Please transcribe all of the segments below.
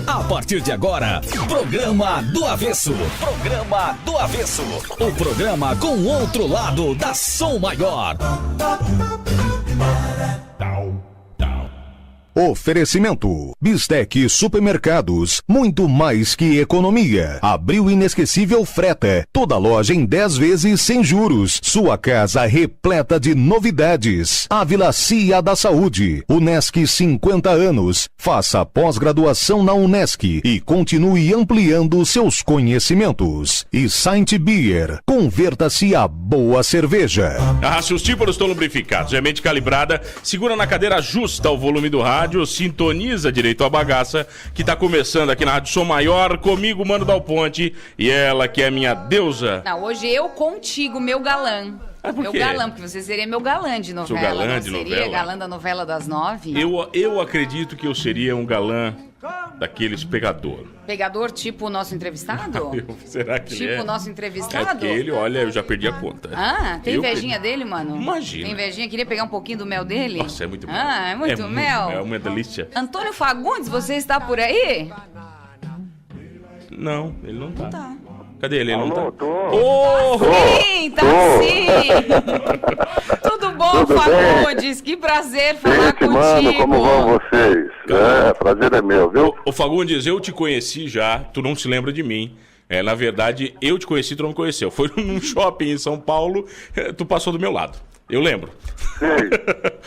A partir de agora, Programa do Avesso. Programa do Avesso. O programa com outro lado da Som Maior. Oferecimento: Bistec Supermercados, muito mais que economia. Abril Inesquecível Freta, toda loja em 10 vezes sem juros. Sua casa repleta de novidades. Ávila Cia da Saúde, Unesc 50 anos. Faça pós-graduação na Unesc e continue ampliando seus conhecimentos. E Saint Beer, converta-se a boa cerveja. Se os tímpanos estão lubrificados, é mente calibrada, segura na cadeira, ajusta o volume do rádio, sintoniza direito a bagaça, que tá começando aqui na Rádio Som Maior, comigo, Mano Dal Ponte, e ela que é minha deusa. Não, hoje eu contigo, meu galã. Meu galã, porque você seria meu galã de novela. Seu galã de novela? Seria galã da novela das 9? Eu acredito que eu seria um galã daqueles pegador. Pegador tipo o nosso entrevistado? Será que tipo ele é? Tipo o nosso entrevistado? É porque ele, olha, eu já perdi a conta. Tem invejinha dele, mano? Imagina. Tem invejinha? Queria pegar um pouquinho do mel dele? Nossa, é muito mel. É muito mel? É uma delícia. Antônio Fagundes, você está por aí? Não, ele não tá. Não tá. Cadê ele? Ele não tá. Sim, tá sim. Tudo bom, Fagundes? Que prazer falar contigo. Mano, como vão vocês? Prazer é meu, viu? Ô Fagundes, eu te conheci já, tu não se lembra de mim. Na verdade, eu te conheci, tu não me conheceu. Foi num shopping em São Paulo, tu passou do meu lado. Eu lembro.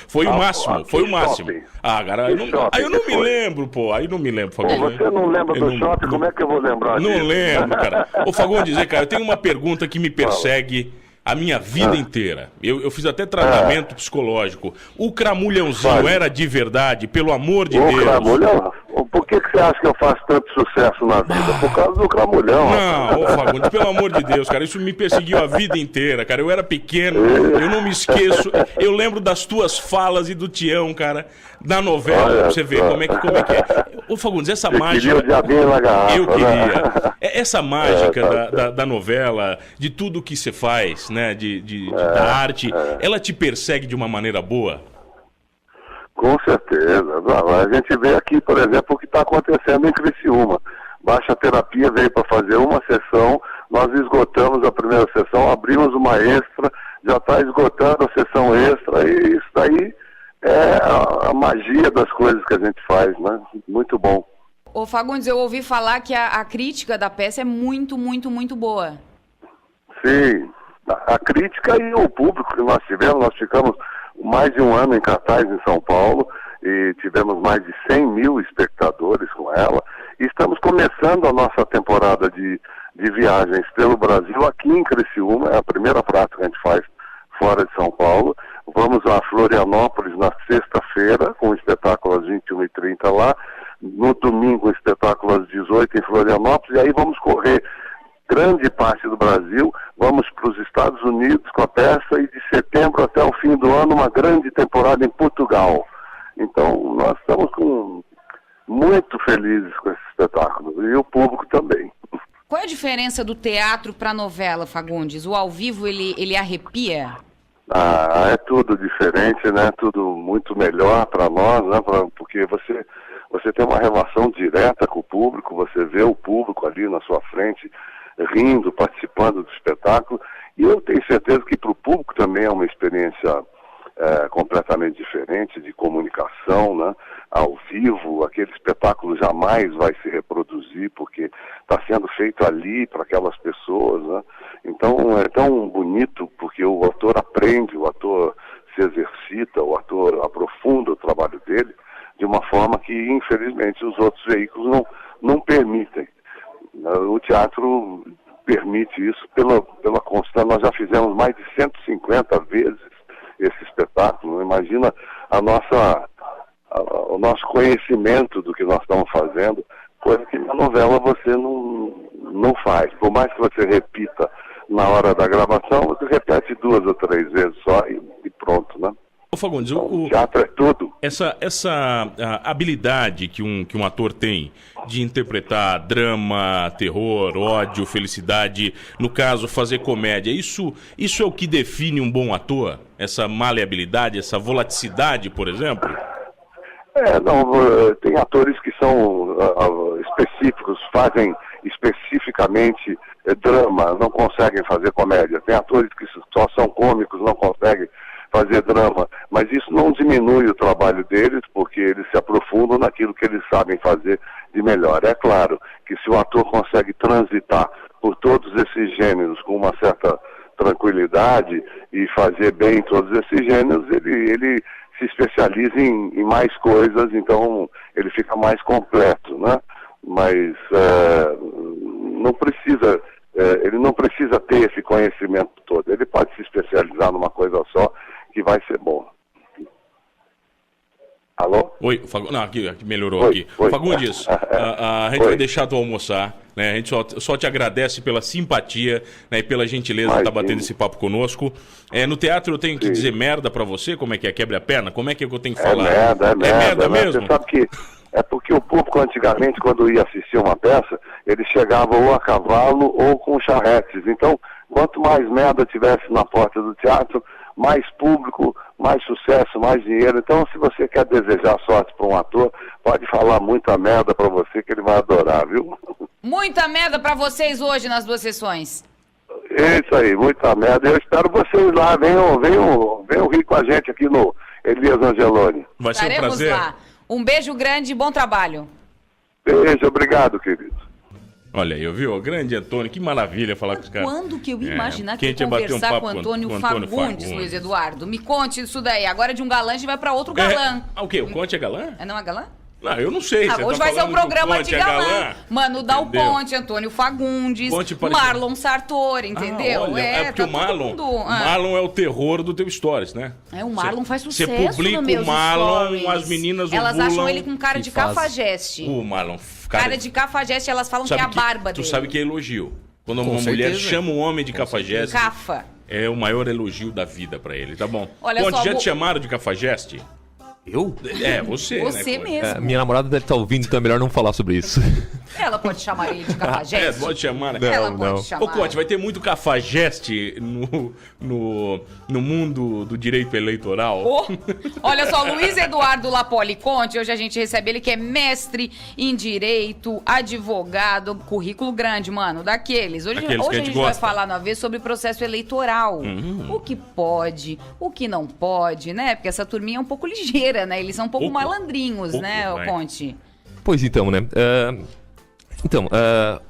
Foi o máximo, foi o máximo. Shopping? Cara, eu não me lembro, pô. Aí não me lembro, Fagundes. Você não lembra do shopping? Como é que eu vou lembrar disso? Não lembro, cara. Ô Fagundes, cara, eu tenho uma pergunta que me persegue a minha vida inteira. Eu fiz até tratamento psicológico. O Cramulhãozinho era de verdade, pelo amor de Deus? Cramulhão? Por que você acha que eu faço tanto sucesso na vida? Por causa do Cramulhão. Não, ô Fagundes, pelo amor de Deus, cara, isso me perseguiu a vida inteira, cara. Eu era pequeno, eu não me esqueço. Eu lembro das tuas falas e do Tião, cara, na novela, pra você ver como é que é. Ô Fagundes, essa mágica... Queria o diabinho na garrafa, eu queria. Né? Essa mágica da novela, de tudo que você faz, né, da arte, ela te persegue de uma maneira boa? Com certeza. A gente vê aqui, por exemplo, o que está acontecendo em Criciúma. Baixa Terapia veio para fazer uma sessão, nós esgotamos a primeira sessão, abrimos uma extra, já está esgotando a sessão extra, e isso daí é a magia das coisas que a gente faz, né? Muito bom. Ô Fagundes, eu ouvi falar que a crítica da peça é muito, muito, muito boa. Sim, a crítica e o público que nós tivemos, nós ficamos mais de um ano em cartaz em São Paulo e tivemos mais de 100 mil espectadores com ela. E estamos começando a nossa temporada de viagens pelo Brasil aqui em Criciúma, é a primeira prática que a gente faz fora de São Paulo. Vamos a Florianópolis na sexta-feira, com o espetáculo às 21h30 lá. No domingo, o espetáculo às 18h em Florianópolis. E aí vamos correr grande parte do Brasil, vamos para os Estados Unidos com a peça e de setembro até o fim do ano uma grande temporada em Portugal. Então nós estamos muito felizes com esse espetáculo e o público também. Qual é a diferença do teatro para a novela, Fagundes? O ao vivo ele arrepia? É tudo diferente, né? Tudo muito melhor para nós, né? Porque você tem uma relação direta com o público, você vê o público ali na sua frente rindo, participando do espetáculo, e eu tenho certeza que para o público também é uma experiência completamente diferente de comunicação, né? Ao vivo, aquele espetáculo jamais vai se reproduzir, porque está sendo feito ali para aquelas pessoas, né? Então é tão bonito, porque o ator aprende, o ator se exercita, o ator aprofunda o trabalho dele de uma forma que, infelizmente, os outros veículos não permitem. O teatro permite isso pela constância. Nós já fizemos mais de 150 vezes esse espetáculo. Imagina o nosso conhecimento do que nós estamos fazendo, coisa que na novela você não faz. Por mais que você repita na hora da gravação, você repete 2 ou 3 vezes só e pronto, né? Ô Fagundes, o teatro é tudo. Essa habilidade que um ator tem de interpretar drama, terror, ódio, felicidade, no caso, fazer comédia, isso é o que define um bom ator? Essa maleabilidade, essa volaticidade, por exemplo? Tem atores que são específicos, fazem especificamente drama, não conseguem fazer comédia. Tem atores que só são cômicos, não conseguem fazer drama. Mas isso não diminui o trabalho deles, porque eles se aprofundam naquilo que eles sabem fazer de melhor. É claro que se o ator consegue transitar por todos esses gêneros com uma certa tranquilidade e fazer bem todos esses gêneros, ele se especializa em mais coisas, então ele fica mais completo, né? Mas ele não precisa ter esse conhecimento todo. Ele pode se especializar numa coisa só que vai ser bom. Alô? Oi, não, aqui melhorou. Oi. Fagundes, a gente vai deixar tu almoçar, né? A gente só te agradece pela simpatia, né, e pela gentileza de estar batendo esse papo conosco. No teatro eu tenho que dizer merda pra você? Como é que é? Quebra a perna? Como é que eu tenho que falar? É merda mesmo? Você sabe que é porque o público antigamente, quando ia assistir uma peça, ele chegava ou a cavalo ou com charretes. Então, quanto mais merda tivesse na porta do teatro, mais público, mais sucesso, mais dinheiro. Então, se você quer desejar sorte para um ator, pode falar muita merda para você que ele vai adorar, viu? Muita merda para vocês hoje nas 2 sessões. Isso aí, muita merda. Eu espero vocês lá. Venham rir com a gente aqui no Elias Angeloni. Vai ser um prazer. Lá. Um beijo grande e bom trabalho. Beijo, obrigado, querido. Olha aí, viu? O grande Antônio, que maravilha falar com os caras. Quando que eu ia imaginar que ia conversar com o Antônio Fagundes, Luiz Eduardo? Me conte isso daí. Agora de um galã a gente vai pra outro galã. O quê? O Conte é galã? Não é galã? Não, eu não sei. Hoje vai ser um programa de galã. Mano Dal Ponte, Antônio Fagundes, Marlon Sartori, entendeu? Porque o Marlon é o terror do teu stories, né? O Marlon faz sucesso. Você publica o Marlon, stories. As meninas elas acham ele com cara de cafajeste. O Marlon. Cara de cafajeste, elas falam que é a barba dele. Tu sabe que é elogio. Quando uma mulher chama um homem de cafajeste, é o maior elogio da vida pra ele, tá bom? Olha só, já te chamaram de cafajeste? Eu? Você, Você né, mesmo. Minha namorada deve estar ouvindo, então é melhor não falar sobre isso. Ela pode chamar ele de cafajeste? Pode chamar, né? Ela pode chamar. Ô, Conte, vai ter muito cafajeste no mundo do direito eleitoral. Olha só, Luiz Eduardo Lapoli Conte, hoje a gente recebe ele que é mestre em direito, advogado, currículo grande, mano, daqueles. Hoje a gente vai falar na vez sobre processo eleitoral. O que pode, o que não pode, né? Porque essa turminha é um pouco ligeira, né? Eles são um pouco malandrinhos, né, Conte? Pois então, né?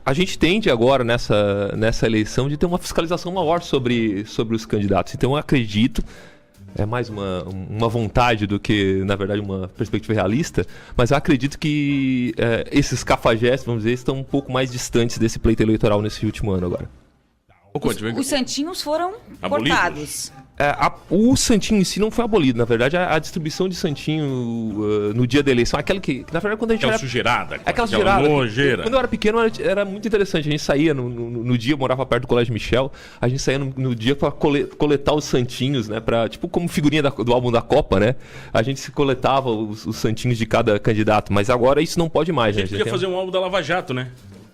A gente tende agora nessa eleição de ter uma fiscalização maior sobre os candidatos. Então eu acredito, é mais uma vontade do que, na verdade, uma perspectiva realista, mas eu acredito que esses cafajestes, vamos dizer, estão um pouco mais distantes desse pleito eleitoral nesse último ano agora. Os santinhos foram cortados. O santinho em si não foi abolido, na verdade, a distribuição de santinho no dia da eleição, aquela que, na verdade, quando a gente era... sujeirada. Aquela sujeirada. Nojeira. Quando eu era pequeno, era muito interessante. A gente saía no dia, eu morava perto do Colégio Michel, a gente saía no dia pra coletar os santinhos, né, tipo como figurinha do álbum da Copa, né, a gente se coletava os santinhos de cada candidato, mas agora isso não pode mais. A gente podia fazer um álbum da Lava Jato, né?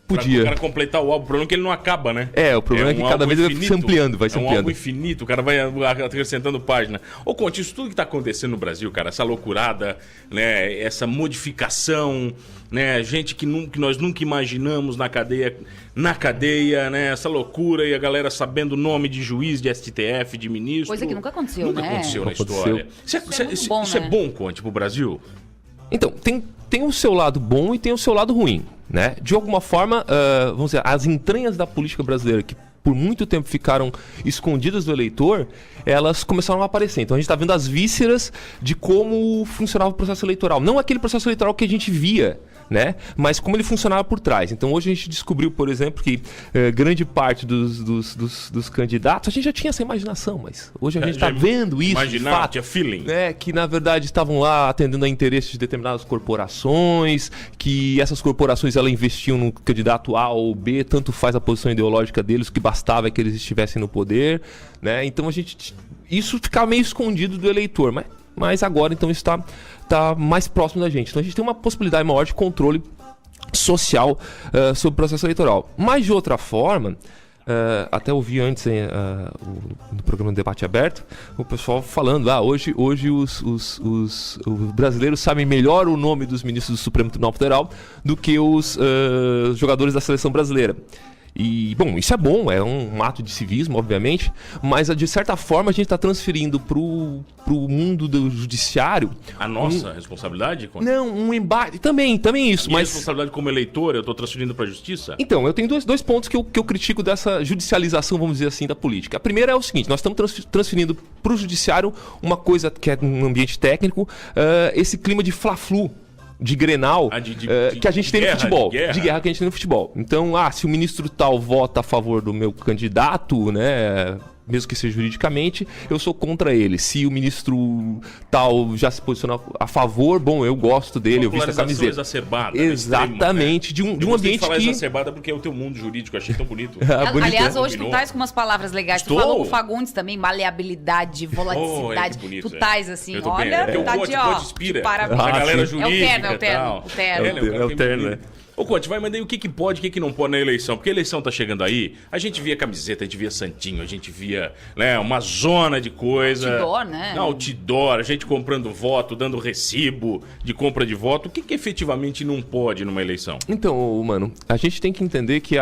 Podia. O cara completar o álbum. O problema é que ele não acaba, né? O problema é que cada vez vai se ampliando, É um álbum infinito, o cara vai acrescentando página. Conte, isso tudo que tá acontecendo no Brasil, cara, essa loucurada, né, essa modificação, né, gente que nós nunca imaginamos na cadeia, né, essa loucura e a galera sabendo o nome de juiz, de STF, de ministro. Coisa que nunca aconteceu, nunca aconteceu na história. Isso é bom, Conte, pro Brasil? Então, tem o seu lado bom e tem o seu lado ruim, né? De alguma forma, vamos dizer, as entranhas da política brasileira, que por muito tempo ficaram escondidas do eleitor, elas começaram a aparecer. Então a gente está vendo as vísceras de como funcionava o processo eleitoral. Não aquele processo eleitoral que a gente via, né? Mas como ele funcionava por trás. Então hoje a gente descobriu, por exemplo, que grande parte dos candidatos, a gente já tinha essa imaginação, mas hoje a gente está vendo isso, de fato, tinha feeling. Né? Que na verdade estavam lá atendendo a interesses de determinadas corporações, que essas corporações elas investiam no candidato A ou B, tanto faz a posição ideológica deles, o que bastava é que eles estivessem no poder, né? Então isso ficava meio escondido do eleitor, mas agora então isso está mais próximo da gente. Então a gente tem uma possibilidade maior de controle social sobre o processo eleitoral. Mas de outra forma, até ouvi antes no programa do Debate Aberto, o pessoal falando, hoje os brasileiros sabem melhor o nome dos ministros do Supremo Tribunal Federal do que os jogadores da seleção brasileira. E, bom, isso é bom, é um ato de civismo, obviamente, mas de certa forma a gente está transferindo pro mundo do judiciário... A nossa responsabilidade? Não, um embate... Também isso, mas... responsabilidade como eleitor, eu estou transferindo para a justiça? Então, eu tenho dois pontos que eu critico dessa judicialização, vamos dizer assim, da política. A primeira é o seguinte, nós estamos transferindo para o judiciário uma coisa que é um ambiente técnico, esse clima de fla-flu, de Grenal, que a gente tem no futebol. De guerra que a gente tem no futebol. Então, se o ministro tal vota a favor do meu candidato, né, mesmo que seja juridicamente, eu sou contra ele. Se o ministro tal já se posiciona a favor, bom, eu gosto dele, eu visto a camiseta. Exacerbada, exatamente, extremo, né? de um ambiente falar exacerbada porque é o teu mundo jurídico, eu achei tão bonito. Aliás, hoje tu tais com umas palavras legais. Tu falou com o Fagundes também, maleabilidade, volatilidade. Tu tais assim, olha, tá de ó. Parabéns. A galera jurídica. É o terno, né? Ô, Conte, mas daí o que pode, o que não pode na eleição? Porque a eleição tá chegando aí, a gente via camiseta, a gente via santinho, a gente via, né, uma zona de coisa. Outdoor, né? Outdoor, a gente comprando voto, dando recibo de compra de voto. O que efetivamente não pode numa eleição? Então, mano, a gente tem que entender que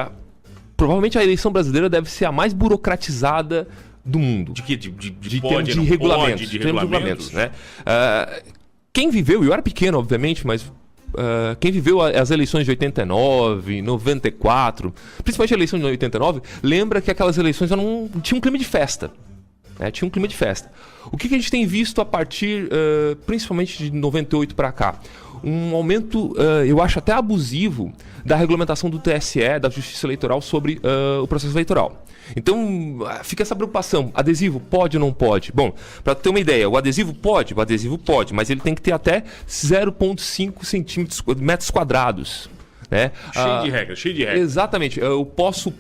provavelmente a eleição brasileira deve ser a mais burocratizada do mundo. De que? De regulamentos, né? Quem viveu, eu era pequeno, obviamente, mas... quem viveu as eleições de 89, 94, principalmente a eleição de 89, lembra que aquelas eleições tinham um clima de festa. Tinha um clima de festa. O que a gente tem visto a partir, principalmente de 98 para cá? Um aumento, eu acho até abusivo, da regulamentação do TSE, da Justiça Eleitoral, sobre o processo eleitoral. Então, fica essa preocupação. Adesivo pode ou não pode? Bom, para ter uma ideia, o adesivo pode, mas ele tem que ter até 0,5 metros quadrados. Né? Cheio de regra. Exatamente. Eu posso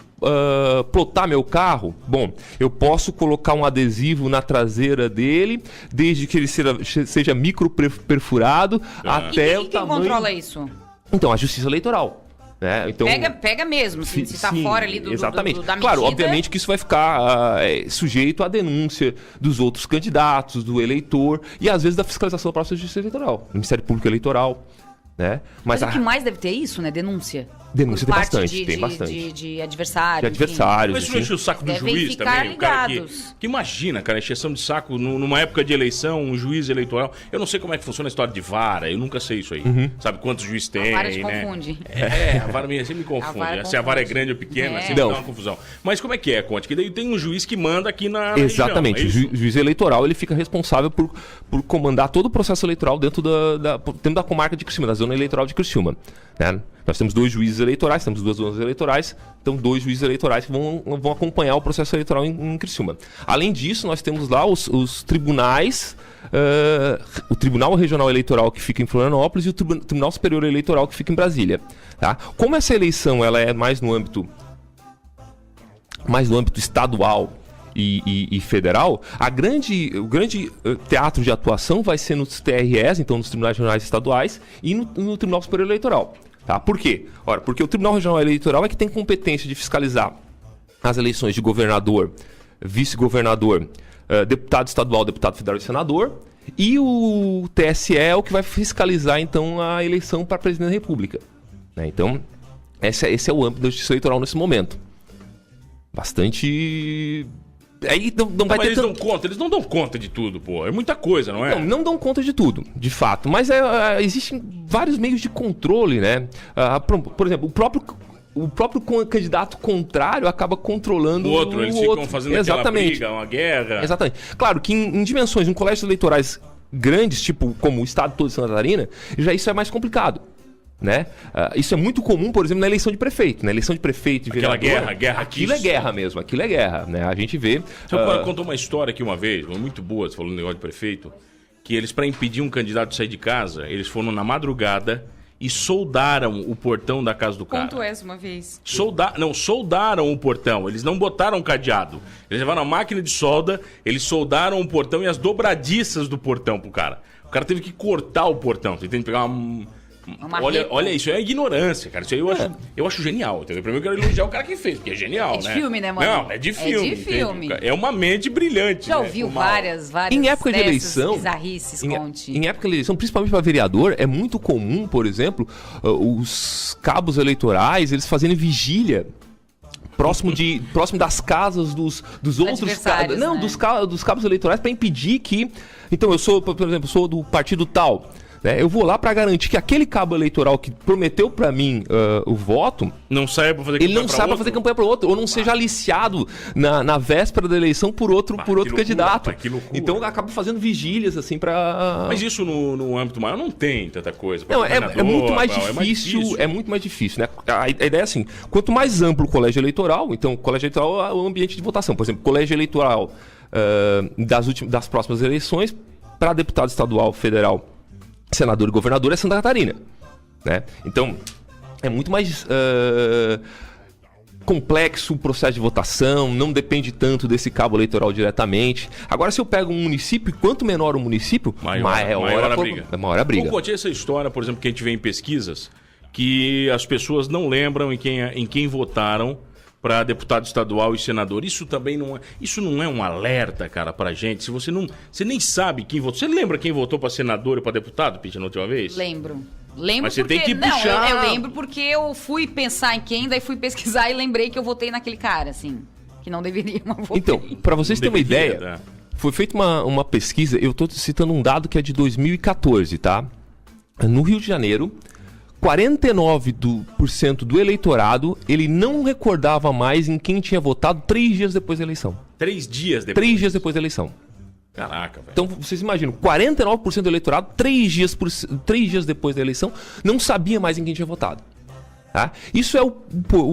plotar meu carro? Bom, eu posso colocar um adesivo na traseira dele, desde que ele seja micro perfurado até o tamanho... Quem controla isso? Então, a Justiça Eleitoral. Né? Então, pega mesmo, se está fora ali da medida. Claro, obviamente que isso vai ficar sujeito à denúncia dos outros candidatos, do eleitor e às vezes da fiscalização da própria Justiça Eleitoral, do Ministério Público Eleitoral. Né? Mas o que mais deve ter isso, né? Denúncia. Denúncia tem bastante. De adversários. De adversários. Mas isso não enche o saco do juiz também? O cara que imagina, cara, encheção de saco numa época de eleição, um juiz eleitoral. Eu não sei como é que funciona a história de vara, eu nunca sei isso aí. Sabe quantos juízes tem? A vara te confunde. A vara sempre me confunde. Se a vara é grande ou pequena, sempre dá uma confusão. Mas como é que é, Conte? Que daí tem um juiz que manda aqui na Exatamente. Região, o juiz eleitoral ele fica responsável por comandar todo o processo eleitoral dentro da comarca de Criciúma, da zona eleitoral de Criciúma. Né? Nós temos 2 juízes eleitorais, temos 2 zonas eleitorais, então 2 juízes eleitorais que vão acompanhar o processo eleitoral em Criciúma. Além disso, nós temos lá os tribunais, o Tribunal Regional Eleitoral que fica em Florianópolis e o Tribunal Superior Eleitoral que fica em Brasília. Tá? Como essa eleição ela é mais no âmbito estadual e federal, o grande teatro de atuação vai ser nos TREs, então nos Tribunais Regionais Estaduais e no Tribunal Superior Eleitoral. Tá? Por quê? Ora, porque o Tribunal Regional Eleitoral é que tem competência de fiscalizar as eleições de governador, vice-governador, deputado estadual, deputado federal e senador, e o TSE é o que vai fiscalizar então a eleição para presidente da República. Né? Então, esse é o âmbito da Justiça Eleitoral nesse momento. Bastante... Aí não vai ter eles não dão conta de tudo, pô. É muita coisa, não é? Não dão conta de tudo, de fato. Mas existem vários meios de controle, né? Por exemplo, o próprio candidato contrário acaba controlando o outro. Eles ficam fazendo aquela briga, uma guerra. Exatamente. Claro que em dimensões, em colégios eleitorais grandes, tipo como o estado todo de Santa Catarina, já isso é mais complicado. Né? Isso é muito comum, por exemplo, na eleição de prefeito. Na eleição de prefeito, de vereador, guerra. Aquilo é guerra mesmo, aquilo é guerra. Né? A gente vê... Você contou uma história aqui uma vez, muito boa, você falou no negócio de prefeito, que eles, para impedir um candidato de sair de casa, eles foram na madrugada e soldaram o portão da casa do cara. Quanto é uma vez? Soldaram o portão. Eles não botaram cadeado. Eles levaram a máquina de solda, eles soldaram o portão e as dobradiças do portão pro cara. O cara teve que cortar o portão. Você tem que pegar Olha, isso é ignorância, cara. Isso aí eu acho genial, entendeu? Primeiro eu quero elogiar o cara que fez, porque é genial, né? É de filme, né, mano? Não, é de filme. É uma mente brilhante. Já ouviu várias em época de eleição, bizarrices, em época de eleição, principalmente para vereador, é muito comum, por exemplo, os cabos eleitorais, eles fazerem vigília próximo das casas dos outros cabos, né? dos cabos eleitorais, para impedir que... Então, eu sou, por exemplo, sou do partido tal, né? Eu vou lá para garantir que aquele cabo eleitoral que prometeu para mim o voto... Não saia para fazer campanha ele não saia para fazer campanha para outro, ou não seja aliciado na véspera da eleição por outro candidato. Então, eu acabo fazendo vigílias, assim, para... Mas isso no âmbito maior não tem tanta coisa. Não, é muito mais difícil. É muito mais difícil, né? A ideia é assim, quanto mais amplo o colégio eleitoral, então, o colégio eleitoral é o ambiente de votação. Por exemplo, colégio eleitoral das próximas eleições para deputado estadual, federal, senador e governador é Santa Catarina, né? Então, é muito mais complexo o processo de votação, não depende tanto desse cabo eleitoral diretamente. Agora, se eu pego um município, quanto menor o município, maior a briga. Vamos contar essa história, por exemplo, que a gente vê em pesquisas, que as pessoas não lembram em quem votaram para deputado estadual e senador. Isso também não é um alerta, cara, pra gente. Se você nem sabe quem votou. Você lembra quem votou para senador e para deputado, Pitty, na última vez? Lembro Mas você porque... tem que puxar... Não, eu lembro porque eu fui pensar em quem, daí fui pesquisar e lembrei que eu votei naquele cara, assim, que não deveria, mas votei. Então, para vocês terem uma ideia, foi feita uma pesquisa, eu tô citando um dado que é de 2014, tá? No Rio de Janeiro, 49% do eleitorado, ele não recordava mais em quem tinha votado 3 dias depois da eleição. 3 dias depois? 3 dias depois da eleição. Caraca, velho. Então, vocês imaginam, 49% do eleitorado, 3 dias depois da eleição, não sabia mais em quem tinha votado. Tá? Isso é o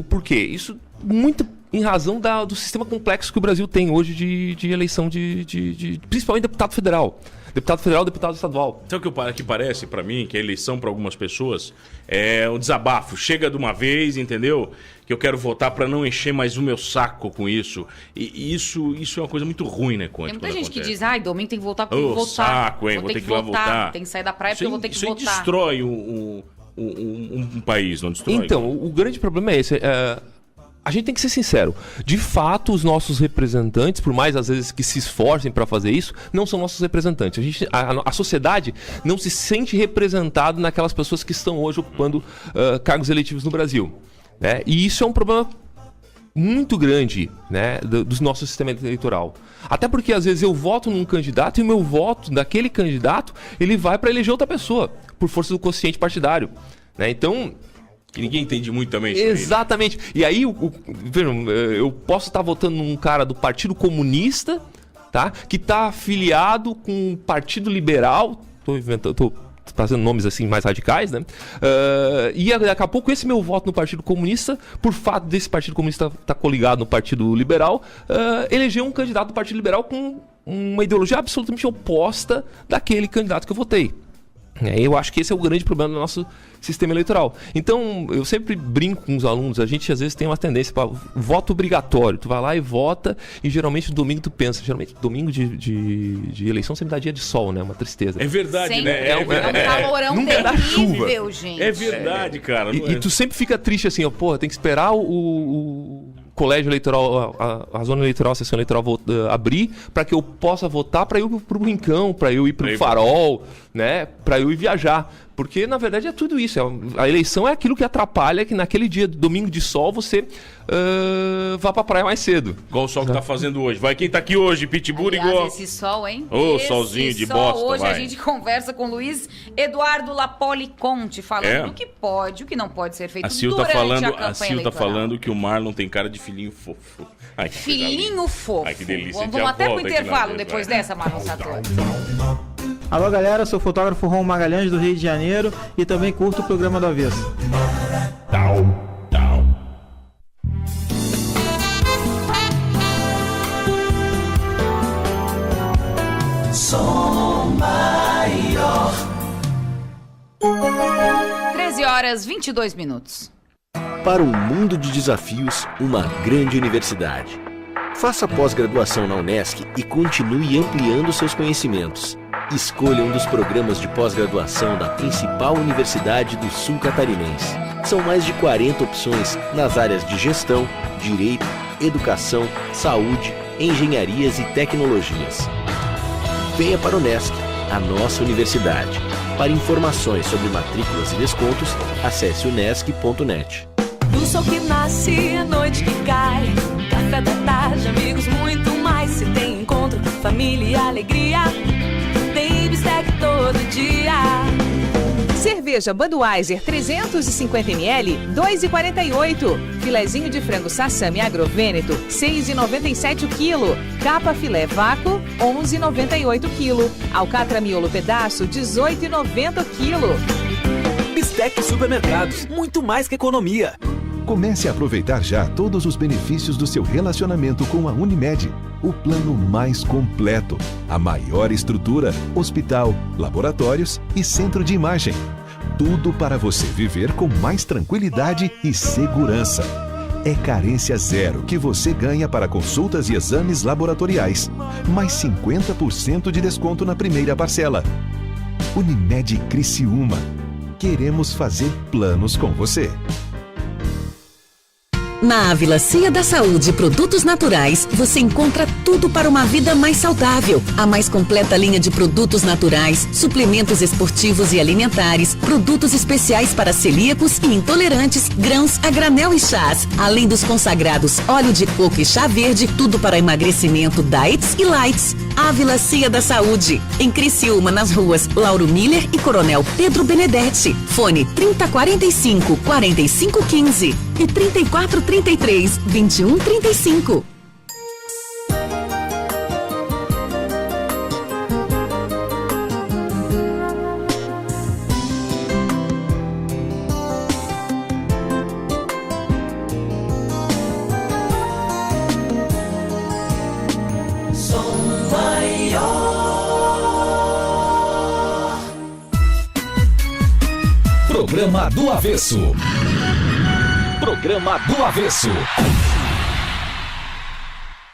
porquê? Isso muito em razão do sistema complexo que o Brasil tem hoje de eleição de principalmente deputado federal. Deputado federal, deputado estadual. Sabe o que parece pra mim? Que a eleição pra algumas pessoas é um desabafo. Chega de uma vez, entendeu? Que eu quero votar pra não encher mais o meu saco com isso. E isso é uma coisa muito ruim, né, Conte? Tem muita gente que diz, domingo tem que voltar porque tem que votar. Saco, hein? Vou ter que ir lá votar. Tem que sair da praia porque eu vou ter que votar. Isso destrói um país, não destrói? Então, o grande problema é esse. A gente tem que ser sincero. De fato, os nossos representantes, por mais às vezes que se esforcem para fazer isso, não são nossos representantes. A sociedade não se sente representada naquelas pessoas que estão hoje ocupando cargos eletivos no Brasil, né? E isso é um problema muito grande, né, do nosso sistema eleitoral. Até porque às vezes eu voto num candidato e o meu voto daquele candidato ele vai para eleger outra pessoa, por força do quociente partidário, né? Então... Que ninguém entende muito também isso. Exatamente. Aí, né? E aí, vejam, eu posso estar votando num cara do Partido Comunista, tá? Que está afiliado com o Partido Liberal. Tô fazendo nomes assim mais radicais, né? E daqui a pouco esse meu voto no Partido Comunista, por fato desse Partido Comunista estar coligado no Partido Liberal, elegeu um candidato do Partido Liberal com uma ideologia absolutamente oposta daquele candidato que eu votei. Eu acho que esse é o grande problema do nosso sistema eleitoral. Então, eu sempre brinco com os alunos, a gente às vezes tem uma tendência para voto obrigatório. Tu vai lá e vota, e geralmente no domingo tu pensa. Geralmente domingo de eleição sempre dá dia de sol, né? Uma tristeza. É verdade, sempre. Né? É um calorão terrível, gente. É verdade, cara. E tu sempre fica triste assim, ó, tem que esperar o colégio eleitoral, a zona eleitoral, a sessão eleitoral abrir para que eu possa votar, para eu ir pro Rincão, para eu ir pro Farol, né? Para eu ir viajar. Porque, na verdade, é tudo isso. A eleição é aquilo que atrapalha que naquele dia, domingo de sol, você vá pra praia mais cedo. Igual o sol que tá fazendo hoje. Vai quem tá aqui hoje, Pitbull, igual. Esse sol, hein? Solzinho de bosta, hoje a gente conversa com Luiz Eduardo Lapoli Conte, falando do que pode, o que não pode ser feito durante a campanha eleitoral. A Sil tá falando que o Marlon tem cara de filhinho fofo. Ai, filhinho fofo. Ai, que delícia. Vamos até pro intervalo depois dessa, Marlon Sator. Alô, galera, sou o fotógrafo Ron Magalhães, do Rio de Janeiro, e também curto o programa do Avesso. Som Maior. 13h22. Para um mundo de desafios, uma grande universidade. Faça pós-graduação na Unesc e continue ampliando seus conhecimentos. Escolha um dos programas de pós-graduação da principal universidade do sul catarinense. São mais de 40 opções nas áreas de gestão, direito, educação, saúde, engenharias e tecnologias. Venha para o Unesc, a nossa universidade. Para informações sobre matrículas e descontos, acesse unesc.net. Do sol que nasce, a noite que cai, café da tarde, amigos, muito mais. Se tem encontro, família e alegria, tem bistec todo dia. Cerveja Budweiser 350ml, 2,48. Filezinho de frango Sassami Agrovêneto, 6,97 o quilo. Capa filé vácuo, 11,98 o quilo. Alcatra miolo pedaço, 18,90 o quilo. Bistec Supermercados, muito mais que economia. Comece a aproveitar já todos os benefícios do seu relacionamento com a Unimed. O plano mais completo, a maior estrutura, hospital, laboratórios e centro de imagem. Tudo para você viver com mais tranquilidade e segurança. É carência zero que você ganha para consultas e exames laboratoriais. Mais 50% de desconto na primeira parcela. Unimed Criciúma. Queremos fazer planos com você. Na Ávila Cia da Saúde e Produtos Naturais, você encontra tudo para uma vida mais saudável. A mais completa linha de produtos naturais, suplementos esportivos e alimentares, produtos especiais para celíacos e intolerantes, grãos a granel e chás. Além dos consagrados óleo de coco e chá verde, tudo para emagrecimento, diets e lights. Ávila Cia da Saúde, em Criciúma, nas ruas Lauro Miller e Coronel Pedro Benedetti. Fone 3045-4515 e 3433-2135. Programa do Avesso. Programa do Avesso.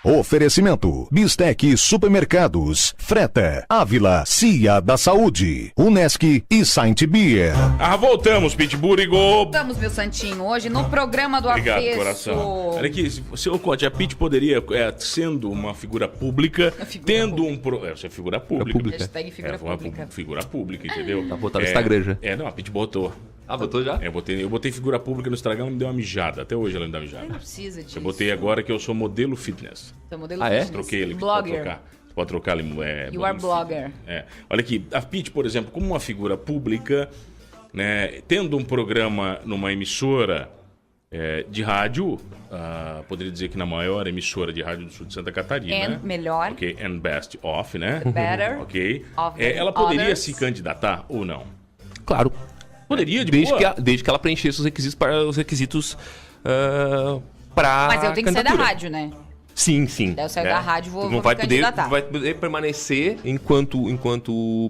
Oferecimento: Bistec Supermercados, Freta, Ávila, Cia da Saúde, Unesc e Saint Beer. Voltamos, Pitburigo. Voltamos, meu santinho, hoje no programa do Obrigado, Avesso. Coração. Olha aqui, seu Conte, a Pit poderia, sendo uma figura pública, tendo um... Você é figura pública. Hashtag figura pública. Figura pública, entendeu? Tá botando no Instagram já. Não, a Pit botou. Botou já? Eu botei figura pública no Instagram, ela me deu uma mijada. Até hoje ela me dá mijada. Não precisa disso. Eu botei agora que eu sou modelo fitness. Seu modelo fitness. Troquei ele. Blogger. Você pode trocar ali. You are blogger. Olha aqui, a Pit, por exemplo, como uma figura pública, né, tendo um programa numa emissora de rádio, poderia dizer que na maior emissora de rádio do sul de Santa Catarina. And melhor. Ok, and best of, né? Better. Ok. Ela poderia se candidatar ou não? Claro. Poderia, desde que ela preenchesse os requisitos para Mas eu tenho que sair da rádio, né? Sim. Daí eu saio da rádio e vou não vai poder permanecer enquanto,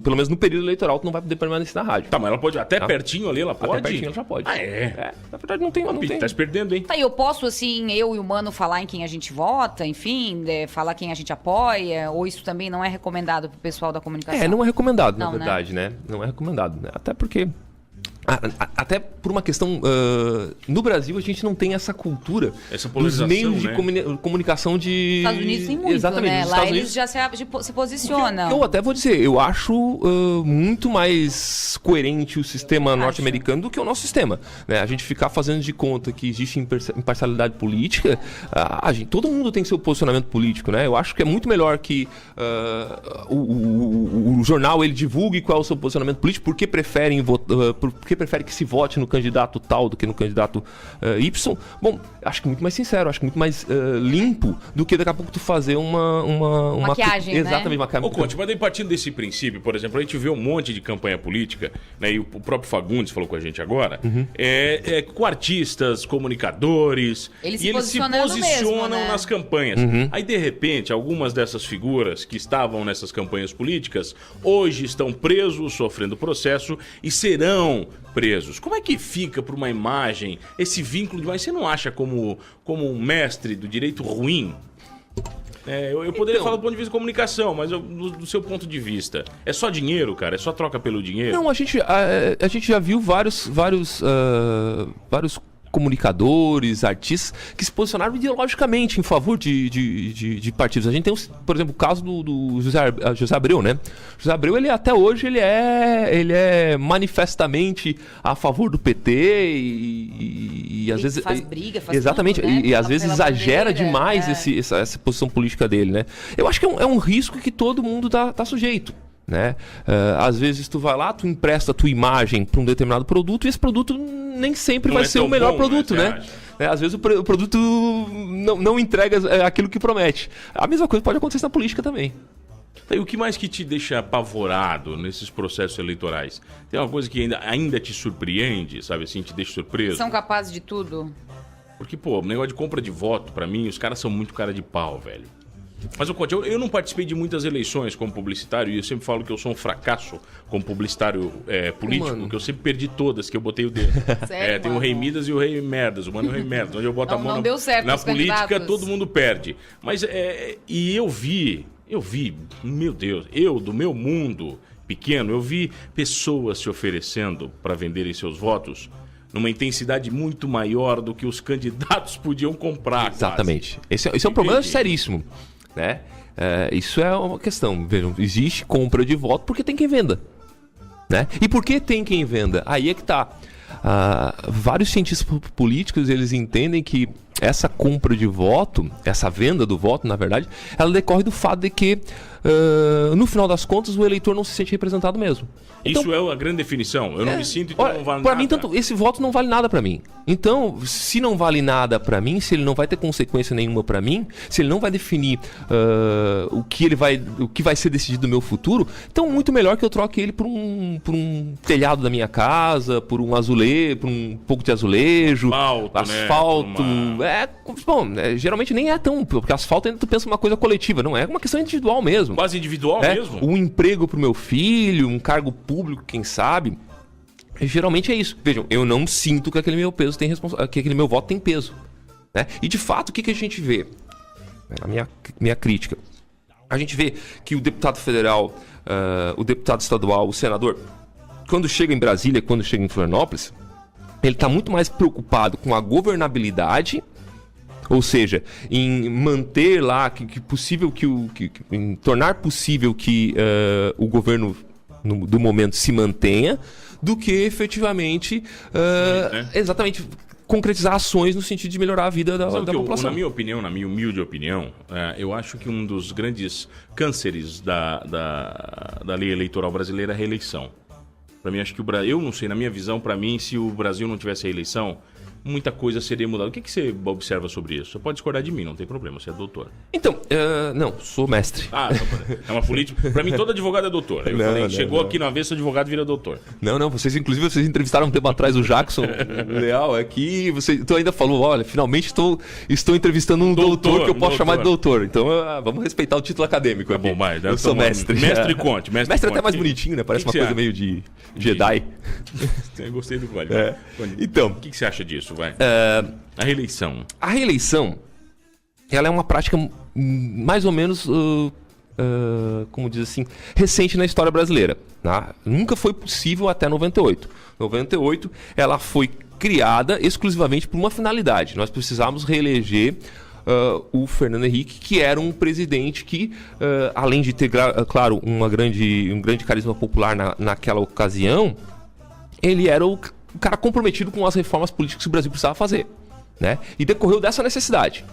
pelo menos no período eleitoral, tu não vai poder permanecer na rádio. Tá, mas ela pode, até pertinho ali, ela pode? Até pertinho ela já pode. Na verdade não tem. Tá se perdendo, hein? Tá, eu posso, assim, eu e o Mano falar em quem a gente vota, enfim, falar quem a gente apoia, ou isso também não é recomendado pro pessoal da comunicação? Não é recomendado, na verdade, né? Não é recomendado, né? Até porque... Até por uma questão... no Brasil, a gente não tem essa cultura dos meios de comunicação de... Estados Unidos tem muito, exatamente, né? Lá eles já se posicionam. Eu até vou dizer, eu acho muito mais coerente o sistema norte-americano do que o nosso sistema. Né? A gente ficar fazendo de conta que existe imparcialidade política, todo mundo tem seu posicionamento político, né? Eu acho que é muito melhor que o jornal ele divulgue qual é o seu posicionamento político, porque prefere que se vote no candidato tal do que no candidato Y. Bom, acho que muito mais sincero, acho que muito mais limpo do que daqui a pouco tu fazer uma maquiagem, exatamente, né? Ô, Conte, mas daí partindo desse princípio, por exemplo, a gente vê um monte de campanha política, né, e o próprio Fagundes falou com a gente agora, com artistas, comunicadores, eles se posicionam mesmo, né? Nas campanhas. Aí, de repente, algumas dessas figuras que estavam nessas campanhas políticas, hoje estão presos, sofrendo processo e serão presos. Como é que fica para uma imagem esse vínculo? Mas você não acha como um mestre do direito ruim? Eu poderia falar do ponto de vista de comunicação, mas do seu ponto de vista, é só dinheiro, cara? É só troca pelo dinheiro? Não, a gente já viu vários comunicadores, artistas que se posicionaram ideologicamente em favor de partidos. A gente tem, por exemplo, o caso do José Abreu, né? José Abreu, ele até hoje ele é manifestamente a favor do PT e às vezes faz briga, faz exatamente, tudo, né? e às vezes exagera demais essa posição política dele, né? Eu acho que é um risco que todo mundo tá sujeito. Né? Às vezes tu vai lá, tu empresta a tua imagem para um determinado produto e esse produto nem sempre vai ser o melhor produto, né? Às vezes o produto não entrega aquilo que promete. A mesma coisa pode acontecer na política também. E o que mais que te deixa apavorado nesses processos eleitorais? Tem uma coisa que ainda te surpreende, sabe assim, te deixa surpreso? São capazes de tudo? Porque, o negócio de compra de voto, pra mim, os caras são muito cara de pau, velho. Mas eu não participei de muitas eleições como publicitário e eu sempre falo que eu sou um fracasso como publicitário político, porque eu sempre perdi todas, que eu botei o dedo. Sério, tem o Rei Midas e o Rei Merdas, o Mano e o Rei Merdas. Onde eu boto a mão não deu certo na política, todo mundo perde. Mas, e eu vi, meu Deus, do meu mundo pequeno, eu vi pessoas se oferecendo para venderem seus votos numa intensidade muito maior do que os candidatos podiam comprar. Exatamente. Esse é um problema seríssimo. Né? Isso é uma questão. Vejam, existe compra de voto porque tem quem venda, né? E por que tem quem venda? Aí é que tá. Vários cientistas políticos, eles entendem que essa compra de voto, essa venda do voto, na verdade, ela decorre do fato de que no final das contas o eleitor não se sente representado mesmo. Então, isso é a grande definição. Eu não me sinto, então não vale nada. Para mim, esse voto não vale nada para mim. Então, se não vale nada para mim, se ele não vai ter consequência nenhuma para mim, se ele não vai definir o que vai ser decidido no meu futuro, então muito melhor que eu troque ele por um telhado da minha casa, por um azulejo, por um pouco de azulejo, asfalto. Geralmente nem é tão, porque asfalto ainda tu pensa uma coisa coletiva, não é uma questão individual mesmo. Quase individual mesmo. Um emprego pro meu filho, um cargo público, quem sabe. Geralmente é isso. Vejam, eu não sinto que aquele meu peso tem que aquele meu voto tem peso, né? E de fato, o que a gente vê? A minha crítica. A gente vê que o deputado federal, o deputado estadual, o senador, quando chega em Brasília, quando chega em Florianópolis, ele está muito mais preocupado com a governabilidade, ou seja, em manter lá, em tornar possível que o governo do momento se mantenha, do que efetivamente, exatamente, concretizar ações no sentido de melhorar a vida da população. Na minha opinião, na minha humilde opinião, eu acho que um dos grandes cânceres da lei eleitoral brasileira é a reeleição. Para mim, acho que eu não sei, na minha visão, para mim, se o Brasil não tivesse reeleição, muita coisa seria mudada. O que você observa sobre isso? Você pode discordar de mim, não tem problema, você é doutor. Então, não, sou mestre. É uma política. Pra mim, todo advogado é doutor. Eu falei, chegou aqui na vez, seu advogado vira doutor. Não, vocês entrevistaram um tempo atrás o Jackson Leal aqui, tu ainda falou, olha, finalmente estou entrevistando um doutor que eu posso chamar de doutor. Então, vamos respeitar o título acadêmico. É bom, mas eu sou mestre. Mestre Conte. Mestre até mais bonitinho, né? Parece uma coisa meio de Jedi. Eu gostei do código. Então, o que você acha disso? A reeleição. A reeleição, ela é uma prática mais ou menos, como diz assim, recente na história brasileira. Tá? Nunca foi possível até 98. 98, ela foi criada exclusivamente por uma finalidade. Nós precisávamos reeleger o Fernando Henrique, que era um presidente que, além de ter, claro, um grande carisma popular naquela ocasião, ele era o cara comprometido com as reformas políticas que o Brasil precisava fazer, né? E decorreu dessa necessidade.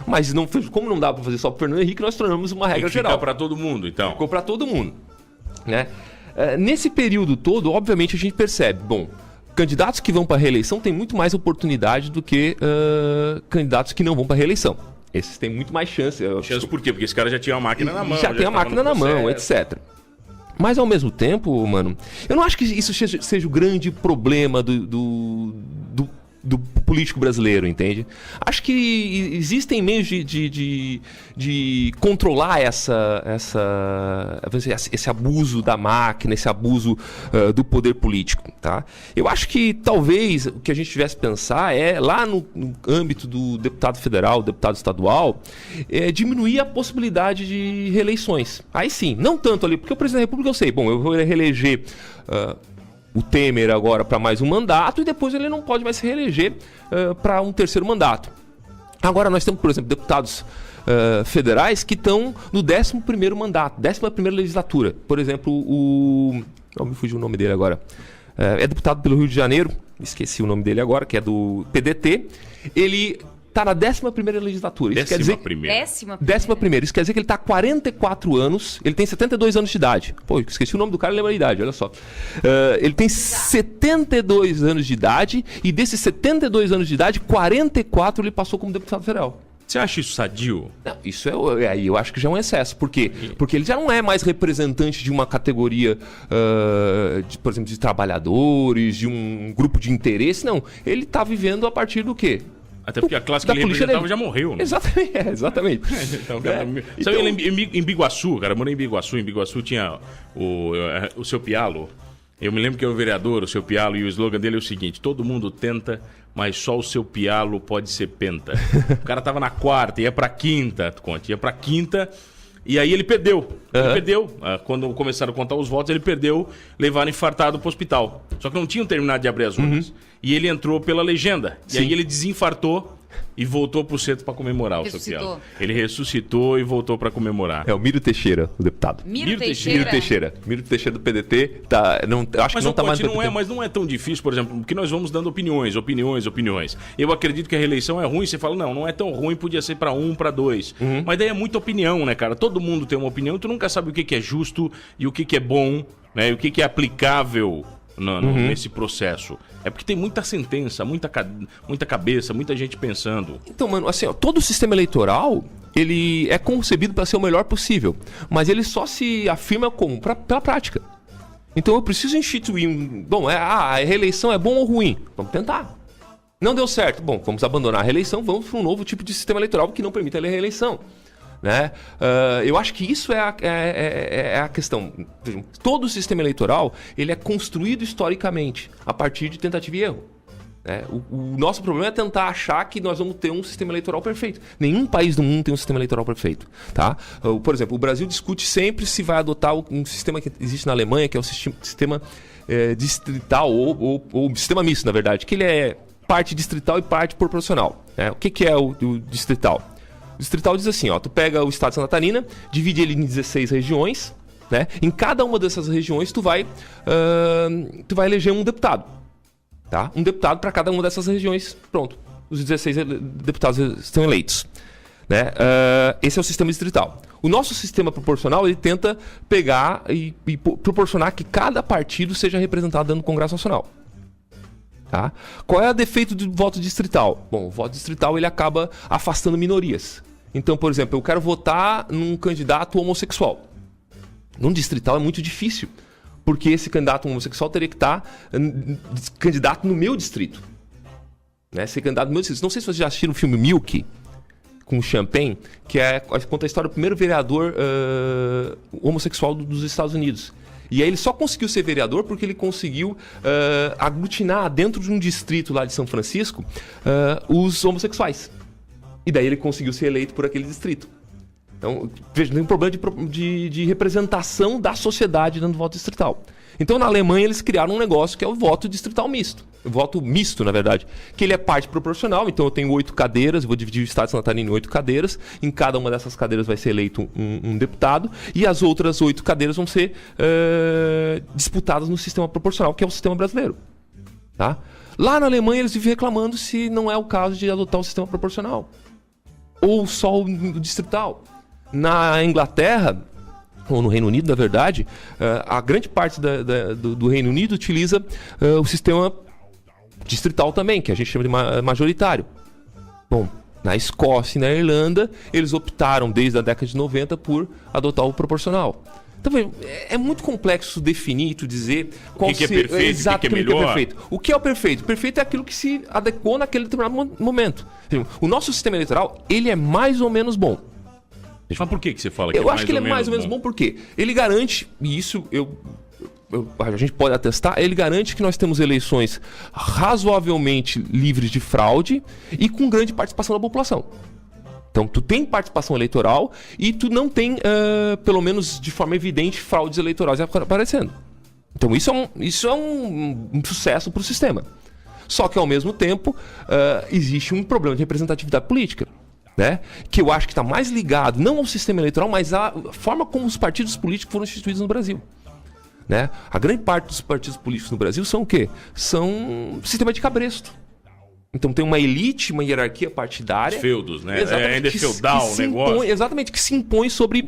Mas como não dá para fazer só para o Fernando Henrique, nós tornamos uma regra geral. Ficou para todo mundo, então. Ficou para todo mundo, né? Nesse período todo, obviamente, a gente percebe, candidatos que vão para a reeleição têm muito mais oportunidade do que candidatos que não vão para a reeleição. Esses têm muito mais chance. Chance por quê? Porque esse cara já tinha a máquina na mão. Já tem a máquina na mão, etc. Mas, ao mesmo tempo, mano, eu não acho que isso seja o grande problema do político brasileiro, entende? Acho que existem meios de controlar esse abuso da máquina, esse abuso do poder político, tá? Eu acho que talvez o que a gente tivesse que pensar é, lá no âmbito do deputado federal, deputado estadual, diminuir a possibilidade de reeleições. Aí sim, não tanto ali, porque o presidente da República eu sei, bom, eu vou reeleger o Temer agora para mais um mandato e depois ele não pode mais se reeleger para um terceiro mandato. Agora nós temos, por exemplo, deputados federais que estão no 11º mandato, 11ª legislatura. Por exemplo, não me fugiu o nome dele agora. É deputado pelo Rio de Janeiro, esqueci o nome dele agora, que é do PDT. Ele está na 11ª legislatura. Isso quer dizer... 11ª. Isso quer dizer que ele está há 44 anos, ele tem 72 anos de idade. Pô, esqueci o nome do cara e lembro a idade, olha só. Ele tem 72 anos de idade e desses 72 anos de idade, 44 ele passou como deputado federal. Você acha isso sadio? Não, isso aí eu acho que já é um excesso. Por quê? Porque ele já não é mais representante de uma categoria, por exemplo, de trabalhadores, de um grupo de interesse. Não, ele está vivendo a partir do quê? Até porque a classe que ele representava já morreu, né? Exatamente. Então, cara, em Biguaçu, cara, eu morei em Biguaçu. Em Biguaçu tinha o seu Pialo. Eu me lembro que era o vereador, o seu Pialo, e o slogan dele é o seguinte: todo mundo tenta, mas só o seu Pialo pode ser penta. O cara tava na quarta, ia pra quinta, e aí ele perdeu. Ele perdeu. Quando começaram a contar os votos, ele perdeu, levaram infartado pro hospital. Só que não tinham terminado de abrir as urnas. E ele entrou pela legenda. Sim. E aí ele desinfartou e voltou pro centro para comemorar o seu Pialo. Ele ressuscitou e voltou para comemorar. É o Miro Teixeira, o deputado. Miro Teixeira do PDT. Acho que não tá mais no PDT. Mas não é tão difícil, por exemplo, porque nós vamos dando opiniões. Eu acredito que a reeleição é ruim. Você fala, não é tão ruim, podia ser para 1, para 2. Mas daí é muita opinião, né, cara? Todo mundo tem uma opinião. Tu nunca sabe o que é justo e o que é bom, né? E o que é aplicável nesse processo. É porque tem muita sentença, muita cabeça, muita gente pensando. Então, mano, assim, todo o sistema eleitoral, ele é concebido para ser o melhor possível, mas ele só se afirma como? Pela prática. Então eu preciso instituir a reeleição é bom ou ruim? Vamos tentar. Não deu certo. Bom, vamos abandonar a reeleição, vamos para um novo tipo de sistema eleitoral que não permita a reeleição. Né? Eu acho que isso é a questão. Todo o sistema eleitoral ele é construído historicamente a partir de tentativa e erro. Né? O nosso problema é tentar achar que nós vamos ter um sistema eleitoral perfeito. Nenhum país do mundo tem um sistema eleitoral perfeito. Tá? Por exemplo, o Brasil discute sempre se vai adotar um sistema que existe na Alemanha, que é o sistema distrital ou sistema misto, na verdade, que ele é parte distrital e parte proporcional. Né? O que é o distrital? O distrital diz assim, tu pega o estado de Santa Catarina, divide ele em 16 regiões, né? Em cada uma dessas regiões tu vai eleger um deputado, tá? Um deputado para cada uma dessas regiões, pronto. Os 16 deputados estão eleitos, né? Esse é o sistema distrital. O nosso sistema proporcional, ele tenta pegar e proporcionar que cada partido seja representado dentro do Congresso Nacional. Tá? Qual é o defeito do voto distrital? Bom, o voto distrital ele acaba afastando minorias. Então, por exemplo, eu quero votar num candidato homossexual. Num distrital é muito difícil, porque esse candidato homossexual teria que estar candidato no meu distrito. Né? Ser candidato no meu distrito. Não sei se vocês já assistiram o filme Milk, com o Champagne, que conta a história do primeiro vereador homossexual dos Estados Unidos. E aí ele só conseguiu ser vereador porque ele conseguiu aglutinar dentro de um distrito lá de São Francisco os homossexuais. E daí ele conseguiu ser eleito por aquele distrito. Então, veja, tem um problema de representação da sociedade dentro do voto distrital. Então, na Alemanha, eles criaram um negócio que é o voto distrital misto. O voto misto, na verdade. Que ele é parte proporcional. Então, eu tenho 8 cadeiras. Eu vou dividir o estado de Santa Catarina em 8 cadeiras. Em cada uma dessas cadeiras vai ser eleito um deputado. E as outras 8 cadeiras vão ser disputadas no sistema proporcional, que é o sistema brasileiro. Tá? Lá na Alemanha, eles vivem reclamando se não é o caso de adotar o sistema proporcional. Ou só o distrital. Na Inglaterra, ou no Reino Unido, na verdade, a grande parte do Reino Unido utiliza o sistema distrital também, que a gente chama de majoritário. Bom, na Escócia e na Irlanda, eles optaram desde a década de 90 por adotar o proporcional. Então, é muito complexo definir, tu dizer qual que é perfeito, o que é melhor. Perfeito. O que é o perfeito? O perfeito é aquilo que se adequou naquele determinado momento. O nosso sistema eleitoral, ele é mais ou menos bom. Mas por que você fala que eu acho que ele é mais ou menos bom porque ele garante, e isso a gente pode atestar, ele garante que nós temos eleições razoavelmente livres de fraude e com grande participação da população. Então, tu tem participação eleitoral e tu não tem, pelo menos de forma evidente, fraudes eleitorais aparecendo. Então, isso é um sucesso para o sistema. Só que, ao mesmo tempo, existe um problema de representatividade política, né? Que eu acho que está mais ligado, não ao sistema eleitoral, mas à forma como os partidos políticos foram instituídos no Brasil. Né? A grande parte dos partidos políticos no Brasil são o quê? São sistema de cabresto. Então tem uma elite, uma hierarquia partidária. Os feudos, né? Ainda é feudal o negócio. Exatamente, que se impõe sobre